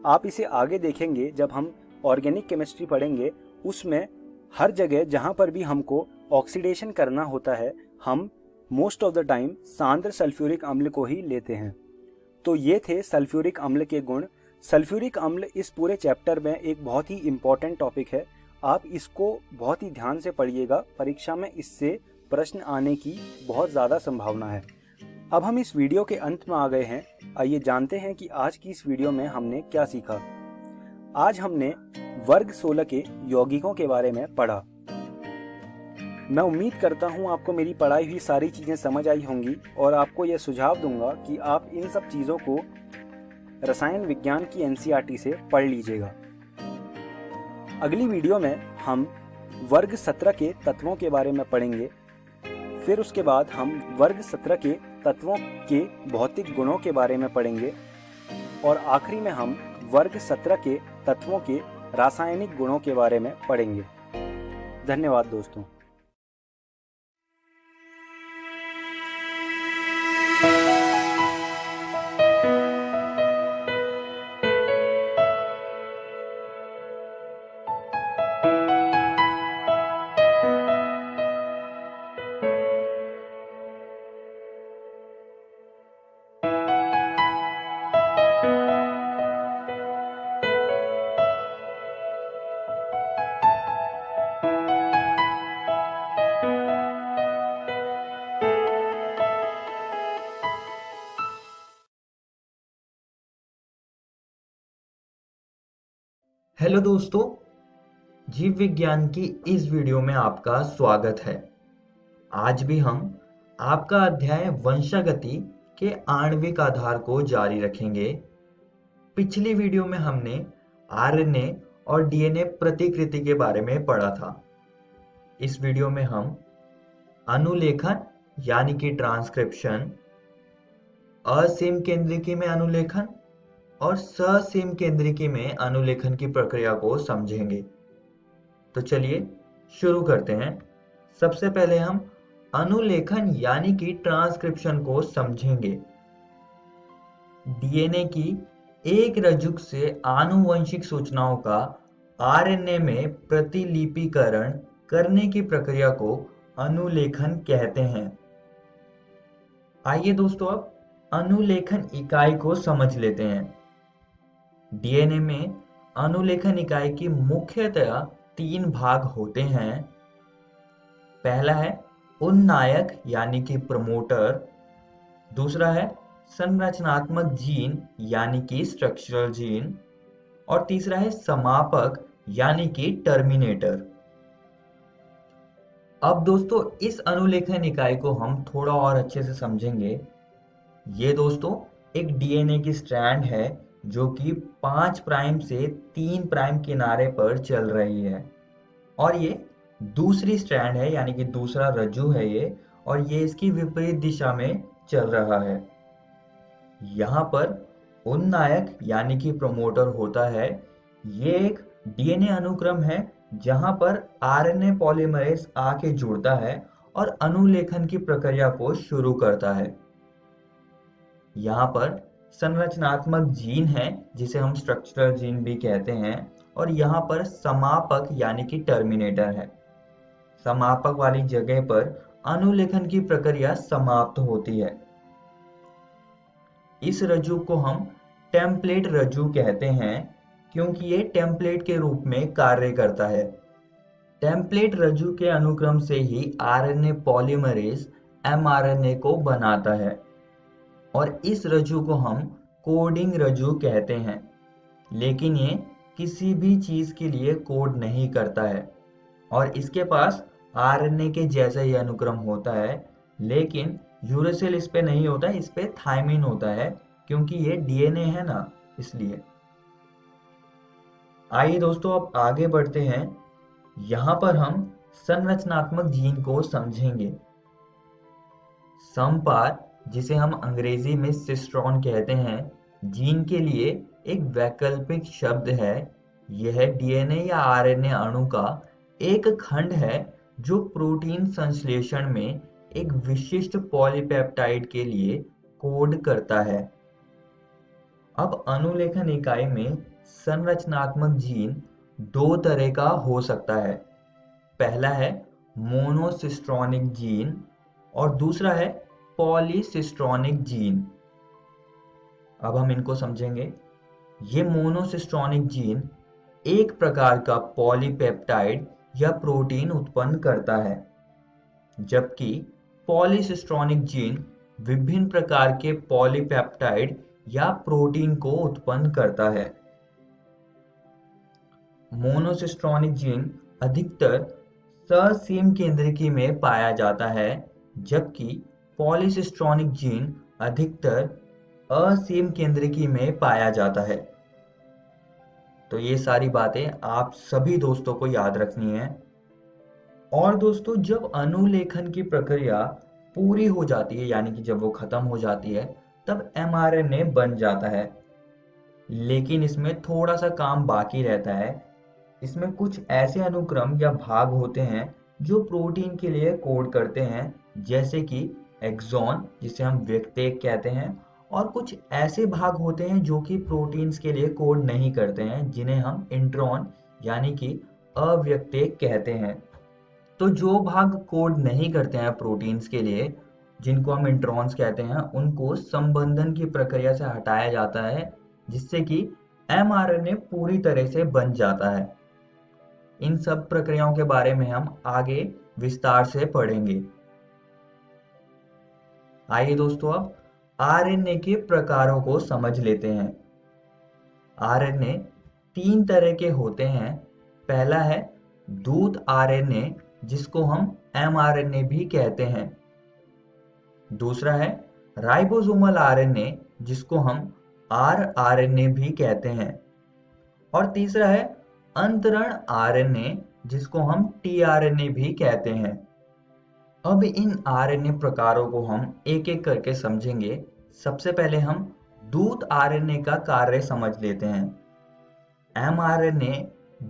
आप इसे आगे देखेंगे जब हम ऑर्गेनिक केमिस्ट्री पढ़ेंगे। उसमें हर जगह जहाँ पर भी हमको ऑक्सीडेशन करना होता है हम मोस्ट ऑफ द टाइम सांद्र सल्फ्यूरिक अम्ल को ही लेते हैं। तो ये थे सल्फ्यूरिक अम्ल के गुण। सल्फ्यूरिक अम्ल इस पूरे चैप्टर में एक बहुत ही इम्पॉर्टेंट टॉपिक है। आप इसको बहुत ही ध्यान से पढ़िएगा। परीक्षा में इससे प्रश्न आने की बहुत ज़्यादा संभावना है। अब हम इस वीडियो के अंत में आ गए हैं। आइए जानते हैं कि आज की इस वीडियो में हमने क्या सीखा। आज हमने वर्ग 16 के यौगिकों के बारे में पढ़ा। मैं उम्मीद करता हूं आपको मेरी पढ़ाई हुई सारी चीज़ें समझ आई होंगी और आपको यह सुझाव दूंगा कि आप इन सब चीज़ों को रसायन विज्ञान की NCERT से पढ़ लीजिएगा। अगली वीडियो में हम वर्ग 17 के तत्वों के बारे में पढ़ेंगे। फिर उसके बाद हम वर्ग 17 के तत्वों के भौतिक गुणों के बारे में पढ़ेंगे और आखिरी में हम वर्ग 17 के तत्वों के रासायनिक गुणों के बारे में पढ़ेंगे। धन्यवाद दोस्तों। हेलो दोस्तों, जीव विज्ञान की इस वीडियो में आपका स्वागत है। आज भी हम आपका अध्याय वंशागति के आणविक आधार को जारी रखेंगे। पिछली वीडियो में हमने आरएनए और डीएनए प्रतिकृति के बारे में पढ़ा था। इस वीडियो में हम अनुलेखन यानी कि ट्रांसक्रिप्शन, असीम केंद्रिकी में अनुलेखन और ससीम केंद्रिकी में अनुलेखन की प्रक्रिया को समझेंगे। तो चलिए शुरू करते हैं। सबसे पहले हम अनुलेखन यानी कि ट्रांसक्रिप्शन को समझेंगे। डीएनए की एक रज्जुक से आनुवंशिक सूचनाओं का आरएनए में प्रतिलिपिकरण करने की प्रक्रिया को अनुलेखन कहते हैं। आइए दोस्तों, अब अनुलेखन इकाई को समझ लेते हैं। डीएनए में अनुलेखन इकाई की मुख्यतया 3 भाग होते हैं। पहला है उन्नायक यानी कि प्रमोटर, दूसरा है संरचनात्मक जीन यानी कि स्ट्रक्चरल जीन और तीसरा है समापक यानी कि टर्मिनेटर। अब दोस्तों, इस अनुलेखन इकाई को हम थोड़ा और अच्छे से समझेंगे। ये दोस्तों एक डीएनए की स्ट्रैंड है जो कि 5 प्राइम से 3 प्राइम किनारे पर चल रही है और ये दूसरी स्ट्रैंड है यानी कि दूसरा रज्जु है ये, और ये इसकी विपरीत दिशा में चल रहा है। यहाँ पर उन्नायक यानी कि प्रमोटर होता है। ये एक डीएनए अनुक्रम है जहाँ पर आरएनए पॉलीमरेज आके जुड़ता है और अनुलेखन की प्रक्रिया को शुरू करता है। यहाँ पर संरचनात्मक जीन है जिसे हम स्ट्रक्चरल जीन भी कहते हैं और यहाँ पर समापक यानी कि टर्मिनेटर है। समापक वाली जगह पर अनुलेखन की प्रक्रिया समाप्त होती है। इस रज्जु को हम टेम्पलेट रज्जु कहते हैं क्योंकि ये टेम्पलेट के रूप में कार्य करता है। टेम्पलेट रज्जु के अनुक्रम से ही आरएनए पॉलीमरेज एमआरएनए को बनाता है और इस रज्जु को हम कोडिंग रज्जु कहते हैं। लेकिन ये किसी भी चीज के लिए कोड नहीं करता है और इसके पास आरएनए के जैसा ही अनुक्रम होता है, लेकिन यूरेसिल इस पे नहीं होता है, इस पे थायमिन होता है क्योंकि ये डीएनए है ना, इसलिए। आइए दोस्तों, अब आगे बढ़ते हैं। यहाँ पर हम संरचनात्मक जीन को समझेंगे। समपार, जिसे हम अंग्रेजी में सिस्ट्रॉन कहते हैं, जीन के लिए एक वैकल्पिक शब्द है। यह डीएनए या आरएनए अणु का एक खंड है जो प्रोटीन संश्लेषण में एक विशिष्ट पॉलीपेप्टाइड के लिए कोड करता है। अब अनुलेखन इकाई में संरचनात्मक जीन 2 तरह का हो सकता है। पहला है मोनोसिस्ट्रॉनिक जीन और दूसरा है पॉलीसिस्ट्रॉनिक जीन। अब हम इनको समझेंगे। ये मोनोसिस्ट्रॉनिक जीन एक प्रकार का पॉलीपेप्टाइड या प्रोटीन उत्पन्न करता है, जबकि पॉलीसिस्ट्रॉनिक जीन विभिन्न प्रकार के पॉलीपेप्टाइड या प्रोटीन को उत्पन्न करता है। मोनोसिस्ट्रॉनिक जीन अधिकतर ससीम केंद्रिकी में पाया जाता है, जबकि पॉलीसिस्ट्रॉनिक जीन अधिकतर असीम केंद्रिकी में पाया जाता है। तो ये सारी बातें आप सभी दोस्तों को याद रखनी है। और दोस्तों, जब अनुलेखन की प्रक्रिया पूरी हो जाती है, यानी कि जब वो खत्म हो जाती है, तब mRNA बन जाता है। लेकिन इसमें थोड़ा सा काम बाकी रहता है। इसमें कुछ ऐसे अनुक्रम या भाग होते हैं जो प्रोटीन के लिए कोड करते हैं, जैसे कि एक्सॉन, जिसे हम व्यक्तेक कहते हैं, और कुछ ऐसे भाग होते हैं जो कि प्रोटीन्स के लिए कोड नहीं करते हैं, जिन्हें हम इंट्रॉन यानी कि अव्यक्तेक कहते हैं। तो जो भाग कोड नहीं करते हैं प्रोटीन्स के लिए, जिनको हम इंट्रॉन्स कहते हैं, उनको संबंधन की प्रक्रिया से हटाया जाता है, जिससे कि mRNA पूरी तरह से बन जाता है। इन सब प्रक्रियाओं के बारे में हम आगे विस्तार से पढ़ेंगे। आइए दोस्तों, अब आरएनए के प्रकारों को समझ लेते हैं। आरएनए 3 तरह के होते हैं। पहला है दूत आरएनए, जिसको हम mRNA भी कहते हैं। दूसरा है राइबोसोमल आरएनए, जिसको हम rRNA भी कहते हैं। और तीसरा है अंतरण आरएनए, जिसको हम tRNA भी कहते हैं। अब इन आरएनए प्रकारों को हम एक एक करके समझेंगे। सबसे पहले हम दूत आरएनए का कार्य समझ लेते हैं। mRNA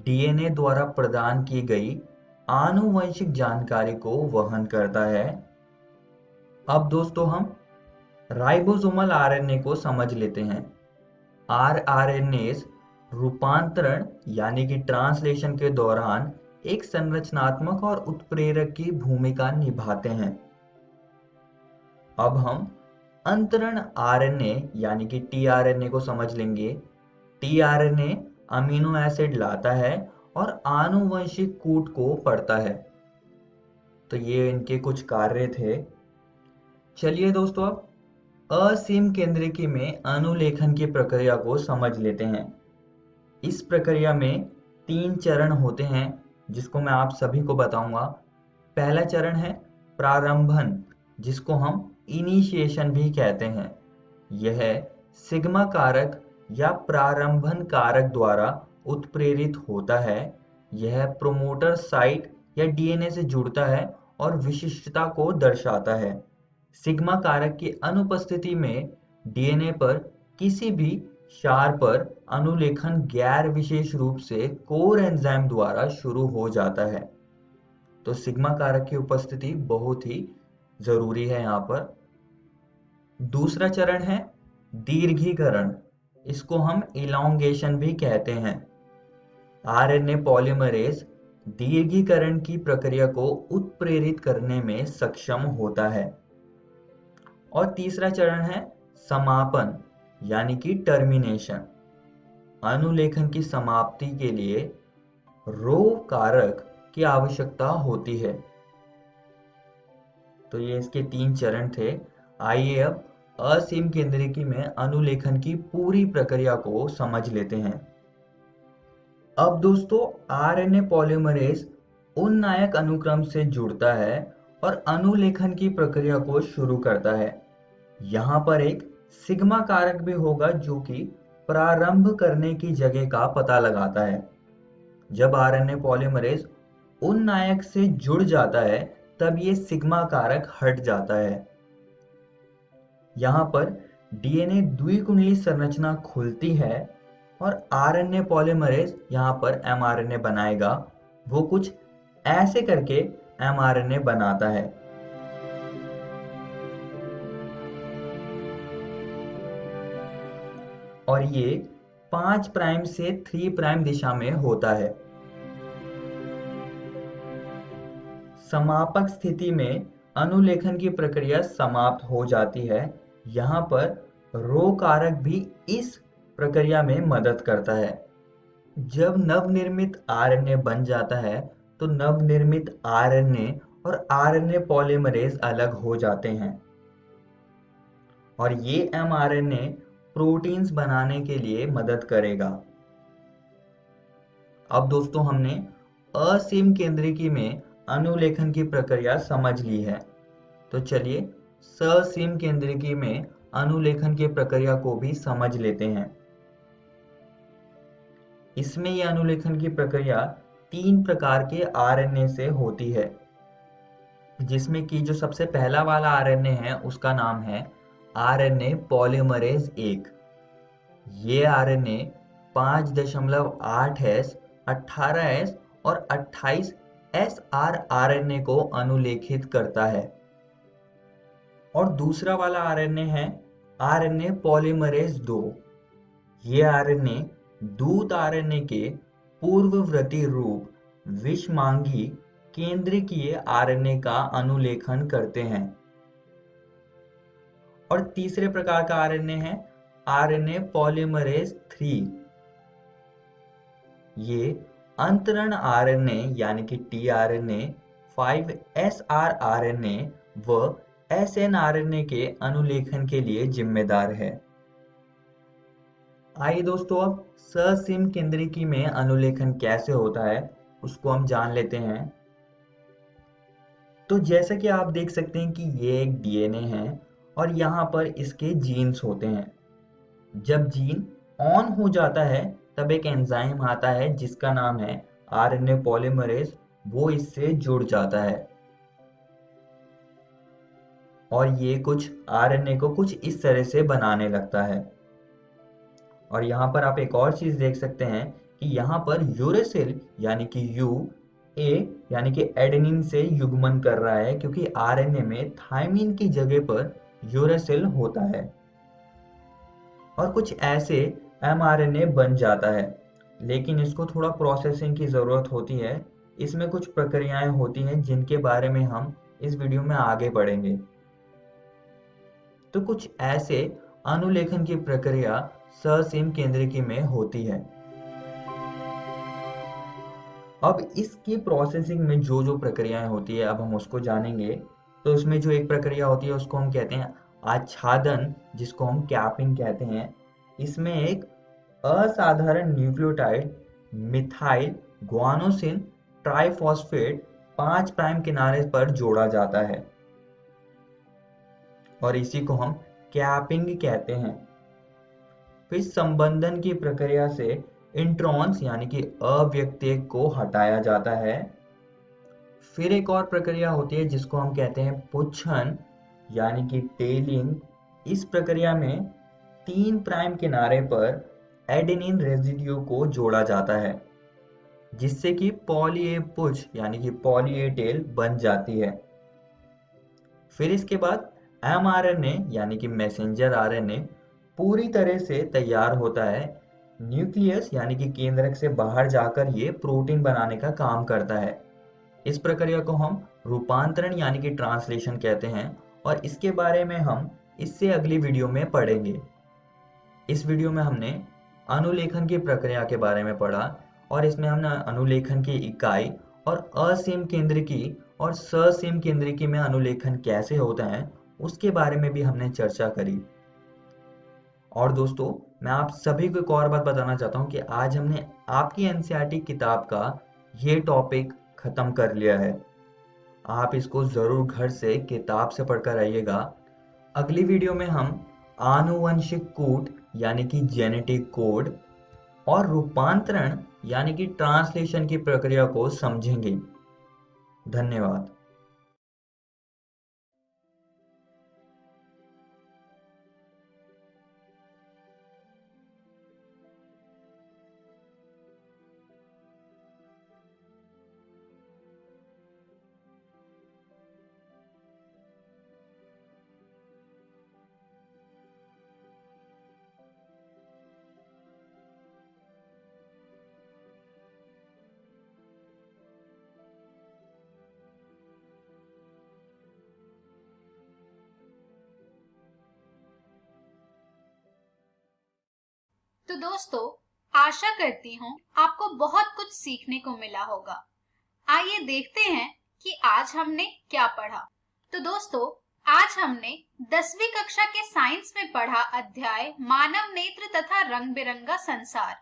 डीएनए द्वारा प्रदान की गई आनुवंशिक जानकारी को वहन करता है। अब दोस्तों, हम राइबोसोमल आरएनए को समझ लेते हैं। rRNAs रूपांतरण यानी कि ट्रांसलेशन के दौरान एक संरचनात्मक और उत्प्रेरक की भूमिका निभाते हैं। अब हम अंतरण आरएनए यानी कि tRNA को समझ लेंगे। tRNA अमीनो एसिड लाता है और आनुवंशिक कूट को पढ़ता है। तो ये इनके कुछ कार्य थे। चलिए दोस्तों, अब असीम केंद्रिकी में अनुलेखन की प्रक्रिया को समझ लेते हैं। इस प्रक्रिया में 3 चरण होते हैं, जिसको मैं आप सभी को बताऊंगा। पहला चरण है प्रारंभन, जिसको हम इनिशिएशन भी कहते हैं। यह सिग्मा कारक या प्रारंभन कारक द्वारा उत्प्रेरित होता है। यह प्रोमोटर साइट या डीएनए से जुड़ता है और विशिष्टता को दर्शाता है। सिग्मा कारक की अनुपस्थिति में डीएनए पर किसी भी क्षार पर अनुलेखन गैर विशेष रूप से कोर एंजाइम द्वारा शुरू हो जाता है। तो सिग्मा कारक की उपस्थिति बहुत ही जरूरी है यहाँ पर। दूसरा चरण है दीर्घीकरण, इसको हम इलॉन्गेशन भी कहते हैं। आरएनए पॉलीमरेज दीर्घीकरण की प्रक्रिया को उत्प्रेरित करने में सक्षम होता है। और तीसरा चरण है समापन यानी कि टर्मिनेशन। अनुलेखन की समाप्ति के लिए रो कारक की आवश्यकता होती है। तो ये इसके 3 चरण थे। आइए अब असीम केंद्रिकी में अनुलेखन की पूरी प्रक्रिया को समझ लेते हैं। अब दोस्तों, आरएनए पॉलीमरेज उन नायक अनुक्रम से जुड़ता है और अनुलेखन की प्रक्रिया को शुरू करता है। यहाँ पर एक सिग्मा कारक भी होगा जो कि प्रारंभ करने की जगह का पता लगाता है। जब आरएनए पॉलीमरेज उन नायक से जुड़ जाता है, तब ये सिग्मा कारक हट जाता है। यहाँ पर डीएनए द्विकुंडली संरचना खुलती है और आरएनए पॉलीमरेज यहाँ पर एमआरएनए बनाएगा। वो कुछ ऐसे करके एमआरएनए बनाता है। और ये 5 प्राइम से 3 प्राइम दिशा में होता है। समापक स्थिति में अनुलेखन की प्रक्रिया समाप्त हो जाती है। यहाँ पर रो कारक भी इस प्रक्रिया में मदद करता है। जब नवनिर्मित आरएनए बन जाता है, तो नवनिर्मित आरएनए और आरएनए पॉलीमरेज अलग हो जाते हैं और ये एमआरएनए प्रोटीन्स बनाने के लिए मदद करेगा। अब दोस्तों, हमने असीम केंद्रिकी में अनुलेखन की प्रक्रिया समझ ली है। तो चलिए ससीम केंद्रिकी में अनुलेखन की प्रक्रिया को भी समझ लेते हैं। इसमें ये अनुलेखन की प्रक्रिया 3 प्रकार के आरएनए से होती है, जिसमें कि जो सबसे पहला वाला आरएनए है उसका नाम है आरएनए पॉलीमरेज 1। ये आरएनए 5.8S, 18S और 28SR आरएनए को अनुलेखित करता है। और दूसरा वाला आरएनए है आरएनए पॉलीमरेज 2। ये आरएनए दूत आरएनए के पूर्ववर्ती रूप विषमांगी केंद्रकीय आरएनए का अनुलेखन करते हैं। और तीसरे प्रकार का आरएनए है आरएनए पॉलीमरेज 3। ये अंतरण आरएनए यानी कि टीआरएनए, 5SR आरएनए व SNRNA के अनुलेखन के लिए जिम्मेदार है। आइए दोस्तों, अब ससिम केंद्रिकी में अनुलेखन कैसे होता है उसको हम जान लेते हैं। तो जैसा कि आप देख सकते हैं कि ये एक डीएनए है और यहाँ पर इसके जीन्स होते हैं। जब जीन ऑन हो जाता है तब एक एंजाइम आता है जिसका नाम है आरएनए पॉलीमरेज, वो इससे जुड़ जाता है और ये कुछ आरएनए को कुछ इस तरह से बनाने लगता है। और यहाँ पर आप एक और चीज देख सकते हैं कि यहाँ पर यूरेसिल यानी कि ए यानी कि एडेनिन से युग्मन कर रहा है, क्योंकि आरएनए में थायमिन की जगह पर यूरेसिल होता है। और कुछ ऐसे एमआरएनए बन जाता है, लेकिन इसको थोड़ा प्रोसेसिंग की जरूरत होती है। इसमें कुछ प्रक्रियाएं होती हैं जिनके बारे में हम इस वीडियो में आगे बढ़ेंगे। तो कुछ ऐसे अनुलेखन की प्रक्रिया ससिम केंद्रिकी में होती है। अब इसकी प्रोसेसिंग में जो जो प्रक्रियाएं होती है अब हम उसको जानेंगे। तो उसमें जो एक प्रक्रिया होती है उसको हम कहते हैं आच्छादन, जिसको हम कैपिंग कहते हैं। इसमें एक असाधारण nucleotide methyl guanosine triphosphate 5 prime किनारे पर जोड़ा जाता है और इसी को हम कैपिंग कहते हैं। फिर संबंधन की प्रक्रिया से इंट्रॉन्स यानी कि अव्यक्तेक को हटाया जाता है। फिर एक और प्रक्रिया होती है जिसको हम कहते हैं पुच्छन यानी कि टेलिंग। इस प्रक्रिया में 3 प्राइम किनारे पर एडेनिन रेजिड्यू को जोड़ा जाता है, जिससे कि पॉली ए पुछ यानी कि पॉली ए टेल बन जाती है। फिर इसके बाद एमआरएनए यानी कि मैसेंजर आरएनए पूरी तरह से तैयार होता है। न्यूक्लियस यानी कि केंद्रक से बाहर जाकर ये प्रोटीन बनाने का काम करता है। इस प्रक्रिया को हम रूपांतरण यानी कि ट्रांसलेशन कहते हैं और इसके बारे में हम इससे अगली वीडियो में पढ़ेंगे। इस वीडियो में हमने अनुलेखन की प्रक्रिया के बारे में पढ़ा और इसमें हमने अनुलेखन की इकाई और असीम केंद्रिकी और ससीम केंद्रिकी में अनुलेखन कैसे होता है उसके बारे में भी हमने चर्चा करी। और दोस्तों, मैं आप सभी को एक और बात बताना चाहता हूँ कि आज हमने आपकी एनसीईआरटी किताब का ये टॉपिक खत्म कर लिया है। आप इसको जरूर घर से किताब से पढ़कर आइएगा। अगली वीडियो में हम आनुवंशिक कूट यानी कि जेनेटिक कोड और रूपांतरण यानी कि ट्रांसलेशन की प्रक्रिया को समझेंगे। धन्यवाद। तो दोस्तों, आशा करती हूँ आपको बहुत कुछ सीखने को मिला होगा। आइए देखते हैं कि आज हमने क्या पढ़ा। तो दोस्तों, आज हमने 10वीं कक्षा के साइंस में पढ़ा अध्याय मानव नेत्र तथा रंग बिरंगा संसार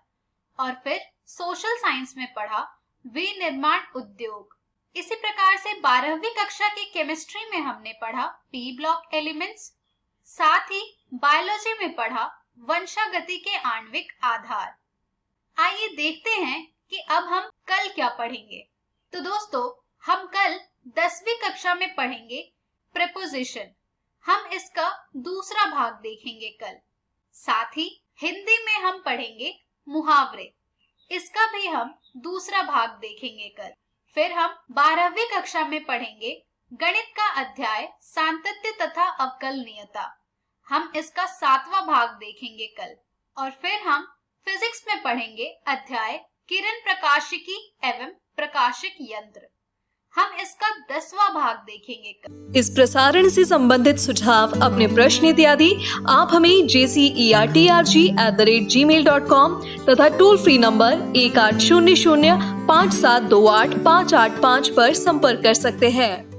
और फिर सोशल साइंस में पढ़ा विनिर्माण उद्योग। इसी प्रकार से 12वीं कक्षा की केमिस्ट्री में हमने पढ़ा पी ब्लॉक एलिमेंट्स। साथ ही बायोलॉजी में पढ़ा वंशागति के आणविक आधार। आइए देखते हैं कि अब हम कल क्या पढ़ेंगे। तो दोस्तों, हम कल 10वीं कक्षा में पढ़ेंगे प्रेपोजिशन। हम इसका दूसरा भाग देखेंगे कल। साथ ही हिंदी में हम पढ़ेंगे मुहावरे, इसका भी हम दूसरा भाग देखेंगे कल। फिर हम 12वीं कक्षा में पढ़ेंगे गणित का अध्याय सांतत्य तथा अवकलनीयता। हम इसका 7वां भाग देखेंगे कल। और फिर हम फिजिक्स में पढ़ेंगे अध्याय किरण प्रकाशिकी एवं प्रकाशिक यंत्र। हम इसका 10वां भाग देखेंगे कल। इस प्रसारण से संबंधित सुझाव, अपने प्रश्न इत्यादि आप हमें jcertrg@gmail.com तथा टोल फ्री नंबर 1800 5728 585 पर संपर्क कर सकते हैं।